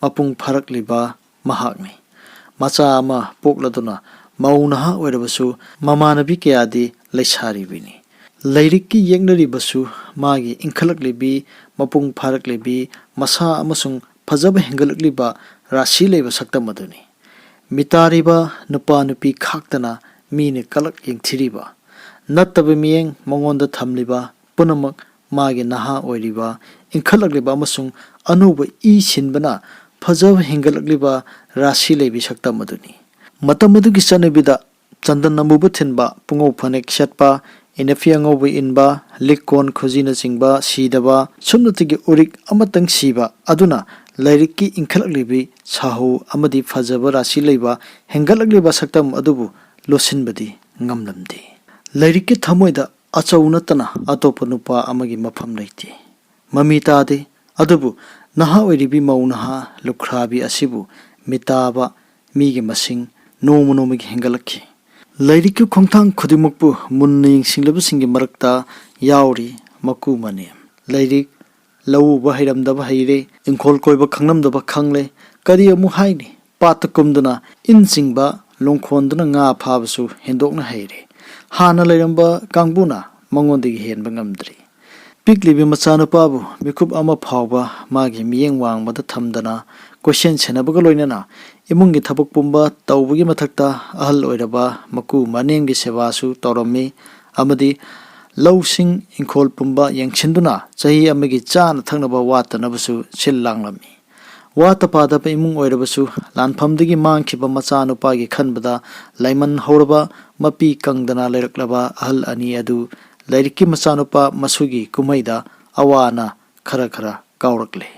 mapung pharakliba mahakni macha ama pokladuna maunaha oirabasu mamanabi kayadi leisaribini lairik ki yengnaribasu magi inkhalaklibi mapung pharaklibi masa amasung phajaba hengalakliba rashi leiba saktamaduni ꯃꯤꯇꯥꯔꯤꯕ ꯅꯨꯄꯥ ꯅꯨꯄꯤ ꯈꯥꯛꯇꯅ ꯃꯤꯅ ꯀꯂꯛ ꯌꯦꯡꯊꯤꯔꯤꯕ ꯅꯠꯇꯕ ꯃꯤꯠꯌꯦꯡ ꯃꯉꯣꯟꯗ ꯊꯝꯂꯤꯕ ꯄꯨꯝꯅꯃꯛ ꯃꯥꯒꯤ ꯅꯍꯥ ꯑꯣꯏꯔꯤꯕ ꯏꯟꯈꯠꯂꯛꯂꯤꯕ ꯑꯃꯁꯨꯡ ꯑꯅꯧꯕ ꯏ ꯁꯤꯟꯕꯅ ꯐꯖꯕ ꯍꯦꯟꯒꯠꯂꯛꯂꯤꯕ ꯔꯥꯁꯤ ꯂꯩꯕꯤ ꯁꯛꯇꯝ ꯑꯗꯨꯅꯤ꯫ ꯃꯇꯝ ꯑꯗꯨꯒꯤ ꯆꯠꯅꯕꯤꯗ ꯆꯟꯗꯟ ꯑꯃꯨꯕ ꯊꯤꯟꯕ, ꯄꯨꯡꯉꯧ ꯐꯅꯦꯛ ꯁꯦꯠꯄ, ꯏꯅꯐꯤ ꯑꯉꯧꯕ ꯏꯟꯕ, ꯂꯤꯛ ꯀꯣꯟ ꯈꯨꯖꯤꯅꯆꯤꯡꯕ ꯁꯤꯗꯕ, ꯁꯨꯞꯅꯇꯒꯤ ꯎꯔꯤꯛ ꯑꯃꯇꯪ ꯁꯤꯕ ꯑꯗꯨꯅ ꯂꯥꯏꯔꯤꯛꯀꯤ ꯏꯟꯈꯠꯂꯛꯂꯤꯕꯤ ꯁꯥꯍꯨ ꯑꯃꯗꯤ ꯐꯖꯕ ꯔꯥꯁꯤ ꯂꯩꯕ ꯍꯦꯟꯒꯠꯂꯛꯂꯤꯕ ꯁꯛꯇꯝ ꯑꯗꯨꯕꯨ ꯂꯣꯠꯁꯤꯟꯕꯗꯤ ꯉꯝꯂꯝꯗꯦ꯫ ꯂꯥꯏꯔꯤꯛꯀꯤ ꯊꯃꯣꯏꯗ ꯑꯆꯧ ꯅꯠꯇꯅ ꯑꯇꯣꯞꯄ ꯅꯨꯄꯥ ꯑꯃꯒꯤ ꯃꯐꯝ ꯂꯩꯇꯦ꯫ ꯃꯃꯤ ꯇꯥꯗꯦ, ꯑꯗꯨꯕꯨ ꯅꯍꯥ ꯑꯣꯏꯔꯤꯕꯤ ꯃꯧ ꯅꯍꯥ ꯂꯨꯈ꯭ꯔꯥꯕꯤ ꯑꯁꯤꯕꯨ ꯃꯤꯇꯥꯕ ꯃꯤꯒꯤ ꯃꯁꯤꯡ ꯅꯣꯡꯃ ꯅꯣꯡꯃꯒꯤ ꯍꯦꯟꯒꯠꯂꯛꯈꯤ꯫ ꯂꯥꯏꯔꯤꯛꯀꯤ ꯈꯣꯡꯊꯥꯡ ꯈꯨꯗꯤꯡꯃꯛꯄꯨ ꯃꯨꯟꯅ ꯌꯦꯡꯁꯤꯟꯂꯤꯕꯁꯤꯡꯒꯤ ꯃꯔꯛꯇ ꯌꯥꯎꯔꯤ ꯃꯀꯨ ꯃꯅꯦꯝ꯫ ꯂꯥꯏꯔꯤꯛ ꯂꯧꯎꯕ ꯍꯩꯔꯝꯗꯕ ꯍꯩꯔꯦ, ꯏꯪꯈꯣꯜ ꯀꯣꯏꯕ ꯈꯪꯂꯝꯗꯕ ꯈꯪꯂꯦ, ꯀꯔꯤ ꯑꯃꯨꯛ ꯍꯥꯏꯅꯤ, ꯄꯥꯠꯇ ꯀꯨꯝꯗꯨꯅ ꯏꯟ ꯆꯤꯡꯕ, ꯂꯣꯡꯈꯣꯟꯗꯨꯅ ꯉꯥ ꯐꯥꯕꯁꯨ ꯍꯦꯟꯗꯣꯛꯅ ꯍꯩꯔꯦ꯫ ꯍꯥꯟꯅ ꯂꯩꯔꯝꯕ ꯀꯥꯡꯕꯨꯅ ꯃꯉꯣꯟꯗꯒꯤ ꯍꯦꯟꯕ ꯉꯝꯗ꯭ꯔꯤ꯫ ꯄꯤꯛꯂꯤꯕꯤ ꯃꯆꯥꯅꯨꯄꯥꯕꯨ ꯃꯤꯀꯨꯞ ꯑꯃ ꯐꯥꯎꯕ ꯃꯥꯒꯤ ꯃꯤꯠꯌꯦꯡ ꯋꯥꯡꯃꯗ ꯊꯝꯗꯅ ꯀꯣꯏꯁꯦꯟ ꯁꯦꯟꯅꯕꯒ ꯂꯣꯏꯅꯅ ꯏꯃꯨꯡꯒꯤ ꯊꯕꯛ ꯄꯨꯝꯕ ꯇꯧꯕꯒꯤ ꯃꯊꯛꯇ ꯑꯍꯜ ꯑꯣꯏꯔꯕ ꯃꯀꯨ ꯃꯅꯦꯝꯒꯤ ꯁꯦꯕꯥꯁꯨ ꯇꯧꯔꯝꯃꯤ ꯑꯃꯗꯤ ꯂꯧꯁꯤꯡ ꯏꯪꯈꯣꯜ ꯄꯨꯝꯕ ꯌꯦꯡꯁꯤꯟꯗꯨꯅ ꯆꯍꯤ ꯑꯃꯒꯤ ꯆꯥꯅ ꯊꯛꯅꯕ ꯋꯥꯠꯇꯅꯕꯁꯨ ꯁꯤꯜ ꯂꯥꯡꯂꯝꯃꯤ꯫ ꯋꯥꯠꯇ ꯄꯥꯗꯕ ꯏꯃꯨꯡ ꯑꯣꯏꯔꯕꯁꯨ ꯂꯥꯟꯐꯝꯗꯒꯤ ꯃꯥꯡꯈꯤꯕ ꯃꯆꯥꯅꯨꯄꯥꯒꯤ ꯈꯟꯕꯗ ꯂꯥꯏꯃꯟ ꯍꯧꯔꯕ ꯃꯄꯤ ꯀꯪꯗꯅ ꯂꯩꯔꯛꯂꯕ ꯑꯍꯜ ꯑꯅꯤ ꯑꯗꯨ ꯂꯥꯏꯔꯤꯛꯀꯤ ꯃꯆꯥꯅꯨꯄꯥ ꯃꯁꯨꯒꯤ ꯀꯨꯝꯍꯩꯗ ꯑꯋꯥ ꯑꯅꯥ ꯈꯔ ꯈꯔ ꯀꯥꯎꯔꯛꯂꯦ꯫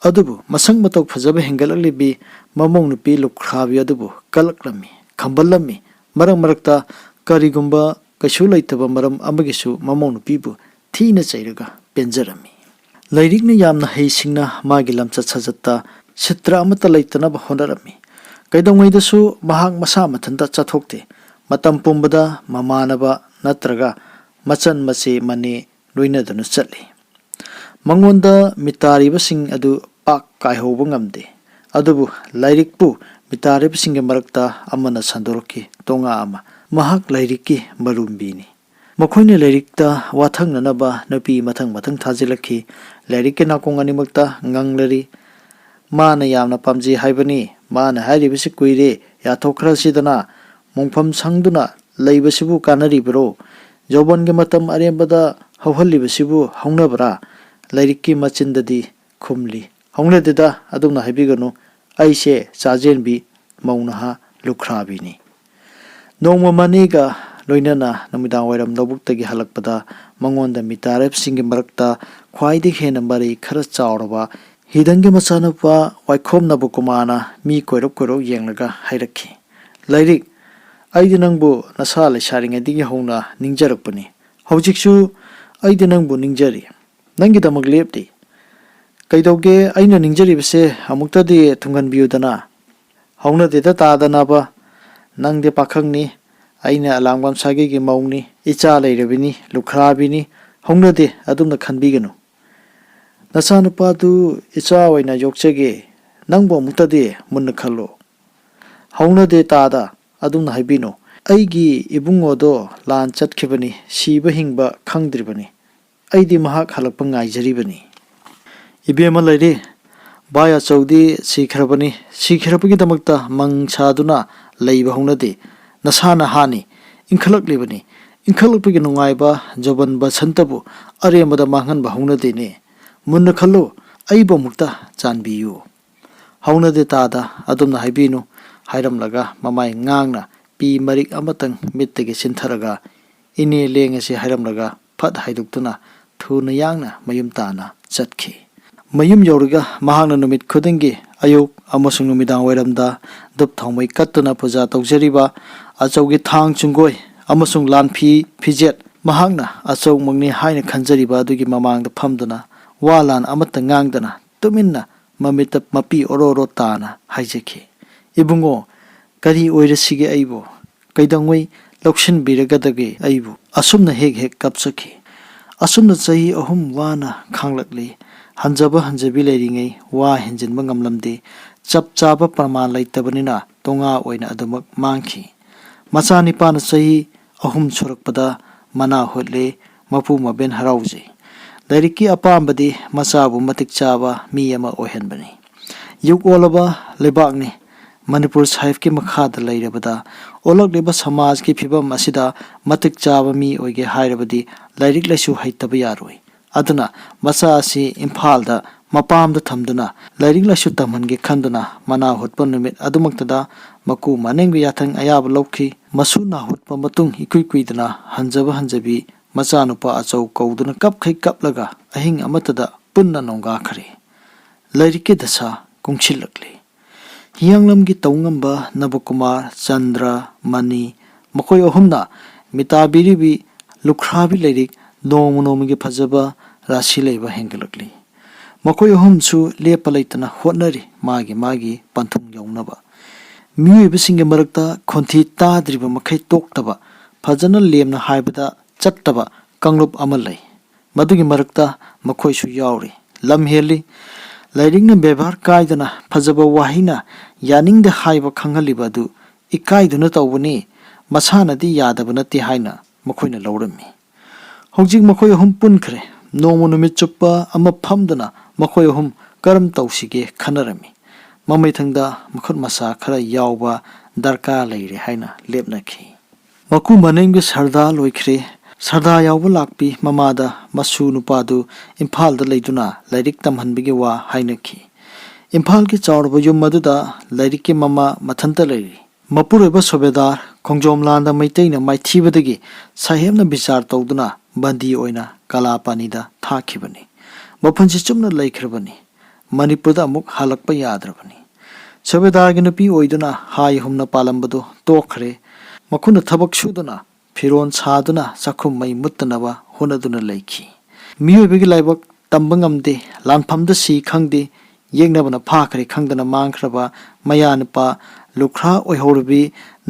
ꯑꯗꯨꯕꯨ ꯃꯁꯛ ꯃꯇꯧ ꯐꯖꯕ ꯍꯦꯟꯒꯠꯂꯛꯂꯤꯕꯤ ꯃꯃꯧ ꯅꯨꯄꯤ ꯂꯨꯈ꯭ꯔꯥꯕꯤ ꯑꯗꯨꯕꯨ ꯀꯜꯂꯛꯂꯝꯃꯤ, ꯈꯝꯕꯜꯂꯝꯃꯤ꯫ ꯃꯔꯛ ꯃꯔꯛꯇ ꯀꯔꯤꯒꯨꯝꯕ ꯀꯩꯁꯨ ꯂꯩꯇꯕ ꯃꯔꯝ ꯑꯃꯒꯤꯁꯨ ꯃꯃꯧ ꯅꯨꯄꯤꯕꯨ ꯊꯤꯅ ꯆꯩꯔꯒ ꯄꯦꯟꯖꯔꯝꯃꯤ꯫ ꯂꯥꯏꯔꯤꯛꯅ ꯌꯥꯝꯅ ꯍꯩꯁꯤꯡꯅ ꯃꯥꯒꯤ ꯂꯝꯆꯠ ꯁꯥꯖꯠꯇ ꯁꯤꯇ꯭ꯔ ꯑꯃꯠꯇ ꯂꯩꯇꯅꯕ ꯍꯣꯠꯅꯔꯝꯃꯤ꯫ ꯀꯩꯗꯧꯉꯩꯗꯁꯨ ꯃꯍꯥꯛ ꯃꯁꯥ ꯃꯊꯟꯇ ꯆꯠꯊꯣꯛꯇꯦ꯫ ꯃꯇꯝ ꯄꯨꯝꯕꯗ ꯃꯃꯥꯟꯅꯕ ꯅꯠꯇ꯭ꯔꯒ ꯃꯆꯟ ꯃꯆꯦ ꯃꯅꯦ ꯂꯣꯏꯅꯗꯨꯅ ꯆꯠꯂꯤ꯫ ꯃꯉꯣꯟꯗ ꯃꯤꯇꯥꯔꯤꯕꯁꯤꯡ ꯑꯗꯨ ꯄꯥꯛ ꯀꯥꯏꯍꯧꯕ ꯉꯝꯗꯦ꯫ ꯑꯗꯨꯕꯨ ꯂꯥꯏꯔꯤꯛꯄꯨ ꯃꯤꯇꯥꯔꯤꯕꯁꯤꯡꯒꯤ ꯃꯔꯛꯇ ꯑꯃꯅ ꯁꯟꯗꯣꯔꯛꯈꯤ ꯇꯣꯉꯥ ꯑꯃ꯫ ꯃꯍꯥꯛ ꯂꯥꯏꯔꯤꯛꯀꯤ ꯃꯔꯨꯝꯕꯤꯅꯤ꯫ ꯃꯈꯣꯏꯅ ꯂꯥꯏꯔꯤꯛꯇ ꯋꯥꯊꯪꯅꯅꯕ ꯅꯨꯄꯤ ꯃꯊꯪ ꯃꯊꯪ ꯊꯥꯖꯤꯜꯂꯛꯈꯤ꯫ ꯂꯥꯏꯔꯤꯛꯀꯤ ꯅꯥꯀꯣꯡ ꯑꯅꯤꯃꯛꯇ ꯉꯪꯂꯔꯤ꯫ ꯃꯥꯅ ꯌꯥꯝꯅ ꯄꯥꯝꯖꯩ ꯍꯥꯏꯕꯅꯤ, ꯃꯥꯅ ꯍꯥꯏꯔꯤꯕꯁꯤ ꯀꯨꯏꯔꯦ, ꯌꯥꯊꯣꯛꯈ꯭ꯔꯁꯤꯗꯅ, ꯃꯣꯡꯐꯝ ꯁꯪꯗꯨꯅ ꯂꯩꯕꯁꯤꯕꯨ ꯀꯥꯟꯅꯔꯤꯕꯔꯣ, ꯌꯧꯕꯟꯒꯤ ꯃꯇꯝ ꯑꯔꯦꯝꯕꯗ ꯍꯧꯍꯜꯂꯤꯕꯁꯤꯕꯨ ꯍꯧꯅꯕ꯭ꯔꯥ? ꯂꯥꯏꯔꯤꯛꯀꯤ ꯃꯆꯤꯟꯗꯗꯤ ꯈꯨꯝꯂꯤ, ꯍꯧꯅꯗꯦꯗ, ꯑꯗꯨꯝꯅ ꯍꯥꯏꯕꯤꯒꯅꯨ, ꯑꯩꯁꯦ ꯆꯥꯖꯦꯟꯕꯤ ꯃꯧ ꯅꯍꯥ ꯂꯨꯈ꯭ꯔꯥꯕꯤꯅꯤ꯫ ꯅꯣꯡꯃ ꯃꯅꯦꯒ ꯂꯣꯏꯅꯅ ꯅꯨꯃꯤꯗꯥꯡꯋꯥꯏꯔꯝ ꯂꯧꯕꯨꯛꯇꯒꯤ ꯍꯜꯂꯛꯄꯗ ꯃꯉꯣꯟꯗ ꯃꯤꯇꯥꯔꯤꯕꯁꯤꯡꯒꯤ ꯃꯔꯛꯇ ꯈ꯭ꯋꯥꯏꯗꯒꯤ ꯍꯦꯟꯅ ꯃꯔꯩ ꯈꯔ ꯆꯥꯎꯔꯕ ꯍꯤꯗꯟꯒꯤ ꯃꯆꯥꯅꯨꯄꯥ ꯋꯥꯏꯈꯣꯝ ꯅꯕꯀꯨꯃꯥꯔꯅ ꯃꯤ ꯀꯣꯏꯔꯞ ꯀꯣꯏꯔꯞ ꯌꯦꯡꯂꯒ ꯍꯥꯏꯔꯛꯈꯤ, ꯂꯥꯏꯔꯤꯛ, ꯑꯩꯗꯤ ꯅꯪꯕꯨ ꯅꯁꯥ ꯂꯩꯁꯥꯔꯤꯉꯩꯗꯒꯤ ꯍꯧꯅ ꯅꯤꯡꯖꯔꯛꯄꯅꯤ꯫ ꯍꯧꯖꯤꯛꯁꯨ ꯑꯩꯗꯤ ꯅꯪꯕꯨ ꯅꯤꯡꯖꯔꯤ, ꯅꯪꯒꯤꯗꯃꯛ ꯂꯦꯞꯂꯤ꯫ ꯀꯩꯗꯧꯒꯦ ꯑꯩꯅ ꯅꯤꯡꯖꯔꯤꯕꯁꯦ ꯑꯃꯨꯛꯇꯗꯤ ꯊꯨꯡꯍꯟꯕꯤꯌꯨꯗꯅ꯫ ꯍꯧꯅꯗꯦꯗ ꯇꯥꯗꯅꯕ, ꯅꯪꯗꯤ ꯄꯥꯈꯪꯅꯤ, ꯑꯩꯅ ꯑꯂꯥꯡꯕꯝ ꯁꯥꯒꯩꯒꯤ ꯃꯧꯅꯤ, ꯏꯆꯥ ꯂꯩꯔꯕꯤꯅꯤ, ꯂꯨꯈ꯭ꯔꯥꯕꯤꯅꯤ, ꯍꯧꯅꯗꯦ, ꯑꯗꯨꯝꯅ ꯈꯟꯕꯤꯒꯅꯨ꯫ ꯅꯆꯥꯅꯨꯄꯥꯗꯨ ꯏꯆꯥ ꯑꯣꯏꯅ ꯌꯣꯛꯆꯒꯦ, ꯅꯪꯕꯨ ꯑꯃꯨꯛꯇꯗꯤ ꯃꯨꯟꯅ ꯈꯜꯂꯣ꯫ ꯍꯧꯅꯗꯦ ꯇꯥꯗ, ꯑꯗꯨꯝꯅ ꯍꯥꯏꯕꯤꯅꯨ꯫ ꯑꯩꯒꯤ ꯏꯕꯨꯡꯉꯣꯗꯣ ꯂꯥꯟ ꯆꯠꯈꯤꯕꯅꯤ, ꯁꯤꯕ ꯍꯤꯡꯕ ꯈꯪꯗ꯭ꯔꯤꯕꯅꯤ꯫ ꯑꯩꯗꯤ ꯃꯍꯥꯛ ꯍꯜꯂꯛꯄ ꯉꯥꯏꯖꯔꯤꯕꯅꯤ꯫ ꯏꯕꯦꯝꯃ ꯂꯩꯔꯤ, ꯚꯥꯏ ꯑꯆꯧꯗꯤ ꯁꯤꯈ꯭ꯔꯕꯅꯤ, ꯁꯤꯈ꯭ꯔꯕꯒꯤꯗꯃꯛꯇ ꯃꯪ ꯁꯥꯗꯨꯅ ꯂꯩꯕ ꯍꯧꯅꯗꯦ꯫ ꯅꯁꯥꯅ ꯍꯥꯅꯤ, ꯏꯟꯈꯠꯂꯛꯂꯤꯕꯅꯤ, ꯏꯟꯈꯠꯂꯛꯄꯒꯤ ꯅꯨꯡꯉꯥꯏꯕ ꯖꯧꯕꯟ ꯕꯁꯟꯇꯕꯨ ꯑꯔꯦꯝꯕꯗ ꯃꯥꯡꯍꯟꯕ ꯍꯧꯅꯗꯦꯅꯦ꯫ ꯃꯨꯟꯅ ꯈꯜꯂꯨ, ꯑꯩꯕꯨ ꯑꯃꯨꯛꯇ ꯆꯥꯟꯕꯤꯌꯨ꯫ ꯍꯧꯅꯗꯦ ꯇꯥꯗ, ꯑꯗꯨꯝꯅ ꯍꯥꯏꯕꯤꯅꯨ꯫ ꯍꯥꯏꯔꯝꯂꯒ ꯃꯃꯥꯏ ꯉꯥꯡꯅ ꯄꯤ ꯃꯔꯤꯛ ꯑꯃꯇꯪ ꯃꯤꯠꯇꯒꯤ ꯆꯤꯟꯊꯔꯒ ꯏꯅꯦ ꯂꯦꯡꯉꯁꯤ ꯍꯥꯏꯔꯝꯂꯒ ꯐꯠ ꯍꯥꯏꯗꯣꯛꯇꯨꯅ ꯊꯨꯅ ꯌꯥꯡꯅ ꯃꯌꯨꯝ ꯇꯥꯅ ꯆꯠꯈꯤ꯫ ꯃꯌꯨꯝ ꯌꯧꯔꯒ ꯃꯍꯥꯛꯅ ꯅꯨꯃꯤꯠ ꯈꯨꯗꯤꯡꯒꯤ ꯑꯌꯨꯛ ꯑꯃꯁꯨꯡ ꯅꯨꯃꯤꯗꯥꯡ ꯋꯥꯏꯔꯝꯗ ꯙꯨꯞ ꯊꯥꯎꯃꯩ ꯀꯠꯇꯨꯅ ꯄꯨꯖꯥ ꯇꯧꯖꯔꯤꯕ ꯑꯆꯧꯒꯤ ꯊꯥꯡ ꯆꯨꯡꯒꯣꯏ ꯑꯃꯁꯨꯡ ꯂꯥꯟꯐꯤ ꯐꯤꯖꯦꯠ ꯃꯍꯥꯛꯅ ꯑꯆꯧꯃꯛꯅꯤ ꯍꯥꯏꯅ ꯈꯟꯖꯔꯤꯕ ꯑꯗꯨꯒꯤ ꯃꯃꯥꯡꯗ ꯐꯝꯗꯨꯅ ꯋꯥ ꯂꯥꯟ ꯑꯃꯠꯇ ꯉꯥꯡꯗꯅ ꯇꯨꯃꯤꯟꯅ ꯃꯃꯤꯠꯇ ꯃꯄꯤ ꯑꯣꯔꯣ ꯑꯣꯔꯣ ꯇꯥꯅ ꯍꯥꯏꯖꯈꯤ, ꯏꯕꯨꯡꯉꯣ, ꯀꯔꯤ ꯑꯣꯏꯔꯁꯤꯒꯦ ꯑꯩꯕꯨ? ꯀꯩꯗꯧꯉꯩ ꯂꯧꯁꯤꯟꯕꯤꯔꯒꯗꯒꯦ ꯑꯩꯕꯨ? ꯑꯁꯨꯝꯅ ꯍꯦꯛ ꯍꯦꯛ ꯀꯞꯆꯈꯤ꯫ ꯑꯁꯨꯝꯅ ꯆꯍꯤ 3 ꯋꯥꯅ ꯈꯥꯡꯂꯛꯂꯤ꯫ ꯍꯟꯖꯕ ꯍꯟꯖꯕꯤ ꯂꯩꯔꯤꯉꯩ ꯋꯥ ꯍꯦꯟꯖꯤꯟꯕ ꯉꯝꯂꯝꯗꯦ꯫ ꯆꯞ ꯆꯥꯕ ꯄ꯭ꯔꯃꯥꯟ ꯂꯩꯇꯕꯅꯤꯅ ꯇꯣꯉꯥ ꯑꯣꯏꯅ ꯑꯗꯨꯃꯛ ꯃꯥꯡꯈꯤ꯫ ꯃꯆꯥꯅꯤꯄꯥꯅ ꯆꯍꯤ 3 ꯁꯨꯔꯛꯄꯗ ꯃꯅꯥ ꯍꯨꯠꯂꯦ꯫ ꯃꯄꯨ ꯃꯕꯦꯟ ꯍꯔꯥꯎꯖꯩ꯫ ꯂꯥꯏꯔꯤꯛꯀꯤ ꯑꯄꯥꯝꯕꯗꯤ ꯃꯆꯥꯕꯨ ꯃꯇꯤꯛ ꯆꯥꯕ ꯃꯤ ꯑꯃ ꯑꯣꯏꯍꯟꯕꯅꯤ꯫ ꯌꯨꯛ ꯑꯣꯜꯂꯕ ꯂꯩꯕꯥꯛꯅꯤ꯫ मनपुर साहिब की मखाद लेरबदा ओलगलेबा समाज की फिबम असिदा मतिक चाबा मी ओइगे हाइरबदी लाइरिक लाइसु हैतब यारोय अदुना मसा असि इम्फालदा मपामदा थमदुना लाइरिक लाइसु तमहनगे खंदुना मना होतप नुमित अदुमक्तदा मकु मानेंग याथंग अयाब लौखि मसु ना होतप मतुंग इकुइ कुइदना हंजबी मचा नुपा अचौ कौदुना कपखै कपलगा अहिंग अमतदा पुन्ना नोंगा खरे लाइरिक दशा कुंगछिलकले हियांगलम की तौंगंबा नबकुमार चंद्र मनी मखोय अहुमना मिताबिरिबी लुखराबी लाइरिक नोम नोमगी फजबा राशि लेबा हेंगलकली मखोय अहुमसु लेप लैतना होटनरी मागी पंथुंग यौनबा मियोइबसिंगे मरक्ता खोंथी ताद्रिबा मखै तोक्तबा फजना लेमना हाइबदा चट्टबा कंगलुप अमा लै मदुगी मरक्ता मखोयसु यावरी लम हेली लाइरिंगना व्यवहार कायदना फजबा वाहिना यानिंगदा हाइबा खंगलिबा दु इकाइदुना तौबनी मसानदी यादब नते हाइना मखोयना लौरम्मी हौजिक मखोय अहुम पुनखरे नोम नुमित चुप्पा अमा फमदना मखोय अहुम करम तौसिगे खनरमी ममैथंगदा मखुत मसा खरा यावबा दरकार लैरे हाइना लेपनखी मकु मनेंगे सरदा लोइखरे सरदा यावबा लाक्पी ममादा मसु नुपादु इम्फालदा लैदुना लाइरिक तमहनबिगे वा हाइनखी इम्फाल के चौड़बा युम मदुदा लाइरिक के ममा मथंता लैरी मपुरैबा सोबेदार खोंजोमलांदा मैतैना माइथीबदगी साहेबना विचार तौदुना बंदी ओइना कलापानीदा थाखिबनी मफनसि चुमना लैखरबनी मणिपुरदा अमुक हालकपा याद्रबनी सोबेदारगी नुपी ओइदुना हाय हुमना पालंबदो तोखरे मखुना थबक सुदुना फिरोन सादुना चखुम मई मुत्तनबा होनदुना लैखी मियोइबगी लाइबक तंबंगमदे लानफमदा सी खंगदे येंगनबना फाखरे खंगदना मांगखरबा मयानपा लुखरा ओइहौरबी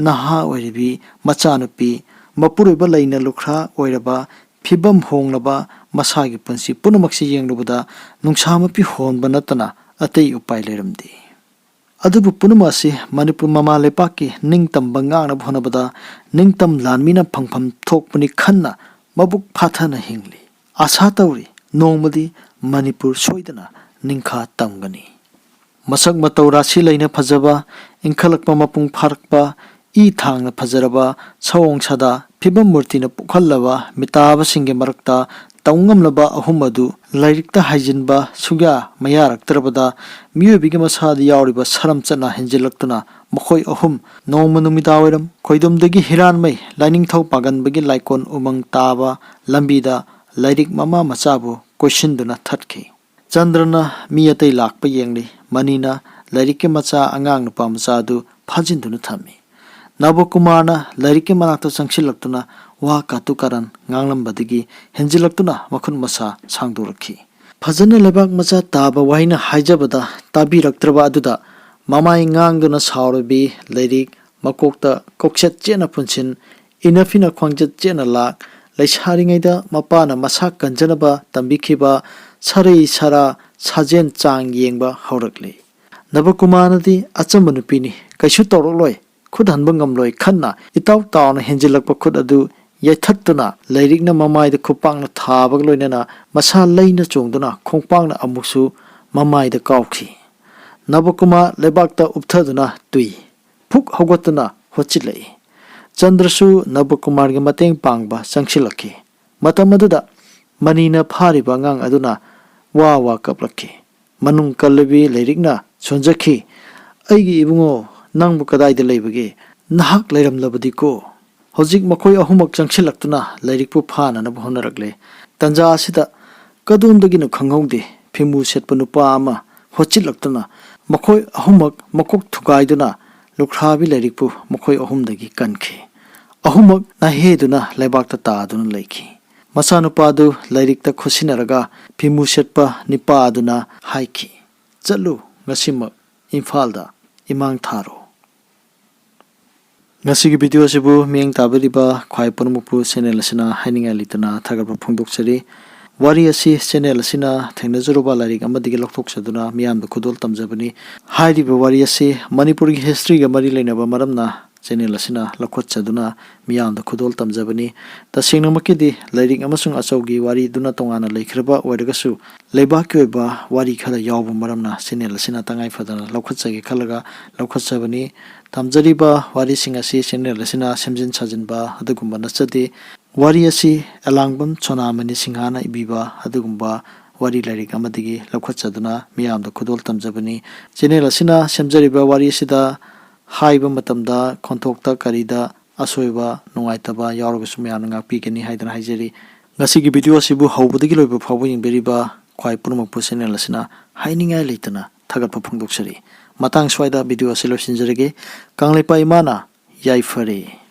नहा ओइरबी मचानुपी मपुरैबा लैना लुखरा ओइरबा फिबम होंगलबा मसागी पुंसी पुनमक्सी येंगलुबदा नुंसामपि होनबा नतना अतै उपाय लेरमदे अदुबु पुनमसी मणिपुर ममा लेपाकी निंगतंबा ngangnab honabada ningtam lanmina phangpham thokpani khanna mabuk phathana hingli asa tawri nongmadi manipur soidana ningkha tamgani masak matau rasi laina phajaba ingkhalakpa mapung pharakpa i thangna phajaraba sawong sada phibam murtina pukhallaba mitaba singge marakta taungamlaba ahumadu lairikta haijinba sugya mayaraktrabada miyoibigi masadi yauriba saram chana henjilaktuna मखोय अहुम नौम नुमिदावरम खोइदुमदगी हिरानमै लाइनिंगथौ पागनबगी लाइकोन Umang Taba लंबीदा lyric mama मचाबु क्वेश्चनदुना थटखे चंद्रना मी अतै लाकप येंगली मनीना lyric के मचा अंगांग नुपा मचादु फाजिनदुना थमी नवकुमारना lyric के मनाक्ता संगसिलक्तुना वा कातु करन nganglambadigi henjilaktuna मखुन मसा सांगदुरखी फजन लेबाक मचा ताबा वाहिना हाइजबदा ताबिरक्त्रबा अदुदा ममाई ngang सावरबी lyric मकोक्ता कोक्सेट चेना पुनसिन इनफिना ख्वांगजत चेना लाक लैसारिङैदा मपाना मसा कंजनबा तंबिखिबा सरै सरा साजेन चांग येंबा हौरकले नवकुमारनदी अचंब नुपीनी कैसु तौरलोय खुद हनबा ngamloi खन्ना इताव तावना हेंजिलकपा खुद अदु यथत्तुना लाइरिकना ममाइदा खुपांगना थाबग लोइनना मसा लैना चोंगदुना खोंपांगना अमुसु ममाइदा काउखी नवकुमार लेबाक्ता उपथदुना तुई फुक हौगतुना होचिलै चंद्रसु नवकुमार के मतेंग पांगबा संगसिलखी मतमदुदा मनीना फारिबा ngang aduna wa kaplakhi manung kalbi lairikna sonjakhi aigi ibungo nangbu kadaida leibage nahak leiram labadi ko hojik makhoi ahumak changsilaktuna lairikpu phana na bhonarakle tanja asida kadundagi nu khanghaude phimu setpa nupa ama hochilaktuna makhoi ahumak makok thukaiduna lukhrabi lairikpu makhoi ahumdagi kankhi ahumak na heduna leibakta taaduna leikhi मसानुपादु लाइरिकता खुसिनरगा फिमु सेटपा निपादुना हाइखी चलु ngasiम इम्फालदा इमांग थारो ngasi gi video sibu mieng tabariba khwai pormupu channel asina haininga litana thagapa phongdokchari wari asi channel asina thengna juruba lairik amadi gi lokthok saduna miyam da khudol tamjabani hairiba wari asi manipur gi history ga mari leinaba maramna channel ꯑꯁꯤꯅ ꯂꯧꯈꯠꯆꯗꯨꯅ ꯃꯤꯌꯥꯝꯗ ꯈꯨꯗꯣꯜ ꯇꯝꯖꯕꯅꯤ꯫ ꯇꯁꯦꯡꯅꯃꯛꯀꯤꯗꯤ ꯂꯥꯏꯔꯤꯛ ꯑꯃꯁꯨꯡ ꯑꯆꯧꯒꯤ ꯋꯥꯔꯤꯗꯨꯅ ꯇꯣꯉꯥꯟꯅ ꯂꯩꯈ꯭ꯔꯕ ꯑꯣꯏꯔꯒꯁꯨ ꯂꯩꯕꯥꯛꯀꯤ ꯑꯣꯏꯕ ꯋꯥꯔꯤ ꯈꯔ ꯌꯥꯎꯕ ꯃꯔꯝꯅ ꯆꯦꯅꯦꯜ ꯑꯁꯤꯅ ꯇꯉꯥꯏꯐꯗꯅ ꯂꯧꯈꯠꯆꯒꯦ ꯈꯜꯂꯒ ꯂꯧꯈꯠꯆꯕꯅꯤ꯫ ꯊꯝꯖꯔꯤꯕ ꯋꯥꯔꯤꯁꯤꯡ ꯑꯁꯤ ꯆꯦꯅꯦꯜ ꯑꯁꯤꯅ ꯁꯦꯝꯖꯤꯟ ꯁꯥꯖꯤꯟꯕ ꯑꯗꯨꯒꯨꯝꯕ ꯅꯠꯆꯗꯦ꯫ ꯋꯥꯔꯤ ꯑꯁꯤ ꯑꯦꯂꯥꯡꯕꯝ ꯁꯣꯅꯥꯃꯅꯤ ꯁꯤꯡꯍꯥꯅ ꯏꯕꯤꯕ ꯑꯗꯨꯒꯨꯝꯕ ꯋꯥꯔꯤ ꯂꯥꯏꯔꯤꯛ ꯑꯃꯗꯒꯤ ꯂꯧꯈꯠꯆꯗꯨꯅ ꯃꯤꯌꯥꯝꯗ ꯈꯨꯗꯣꯜ ꯇꯝꯖꯕꯅꯤ꯫ ꯆꯦꯅꯦꯜ ꯑꯁꯤꯅ ꯁꯦꯝꯖꯔꯤꯕ ꯋꯥꯔꯤ ꯑꯁꯤꯗ ꯍꯥꯏꯕ ꯃꯇꯝꯗ ꯈꯣꯟꯊꯣꯛꯇ ꯀꯔꯤꯗ ꯑꯁꯣꯏꯕ ꯅꯨꯡꯉꯥꯏꯇꯕ ꯌꯥꯎꯔꯒꯁꯨ ꯃꯌꯥꯝꯅ ꯉꯥꯛꯄꯤꯒꯅꯤ ꯍꯥꯏꯗꯨꯅ ꯍꯥꯏꯖꯔꯤ꯫ ꯉꯁꯤꯒꯤ ꯚꯤꯗꯤꯑꯣ ꯑꯁꯤꯕꯨ ꯍꯧꯕꯗꯒꯤ ꯂꯣꯏꯕ ꯐꯥꯎꯕ ꯌꯦꯡꯕꯤꯔꯤꯕ ꯈ꯭ꯋꯥꯏ ꯄꯨꯝꯅꯃꯛꯄꯨ ꯆꯦꯅꯦꯜ ꯑꯁꯤꯅ ꯍꯥꯏꯅꯤꯡꯉꯥꯏ ꯂꯩꯇꯅ ꯊꯥꯒꯠꯄ ꯐꯣꯡꯗꯣꯛꯆꯔꯤ꯫ ꯃꯇꯥꯡ ꯁ꯭ꯋꯥꯏꯗ ꯚꯤꯗꯤꯑꯣ ꯑꯁꯤ ꯂꯣꯏꯁꯤꯟꯖꯔꯒꯦ꯫ ꯀꯪꯂꯩꯄꯥꯛ ꯏꯃꯥꯅ ꯌꯥꯏꯐꯔꯦ꯫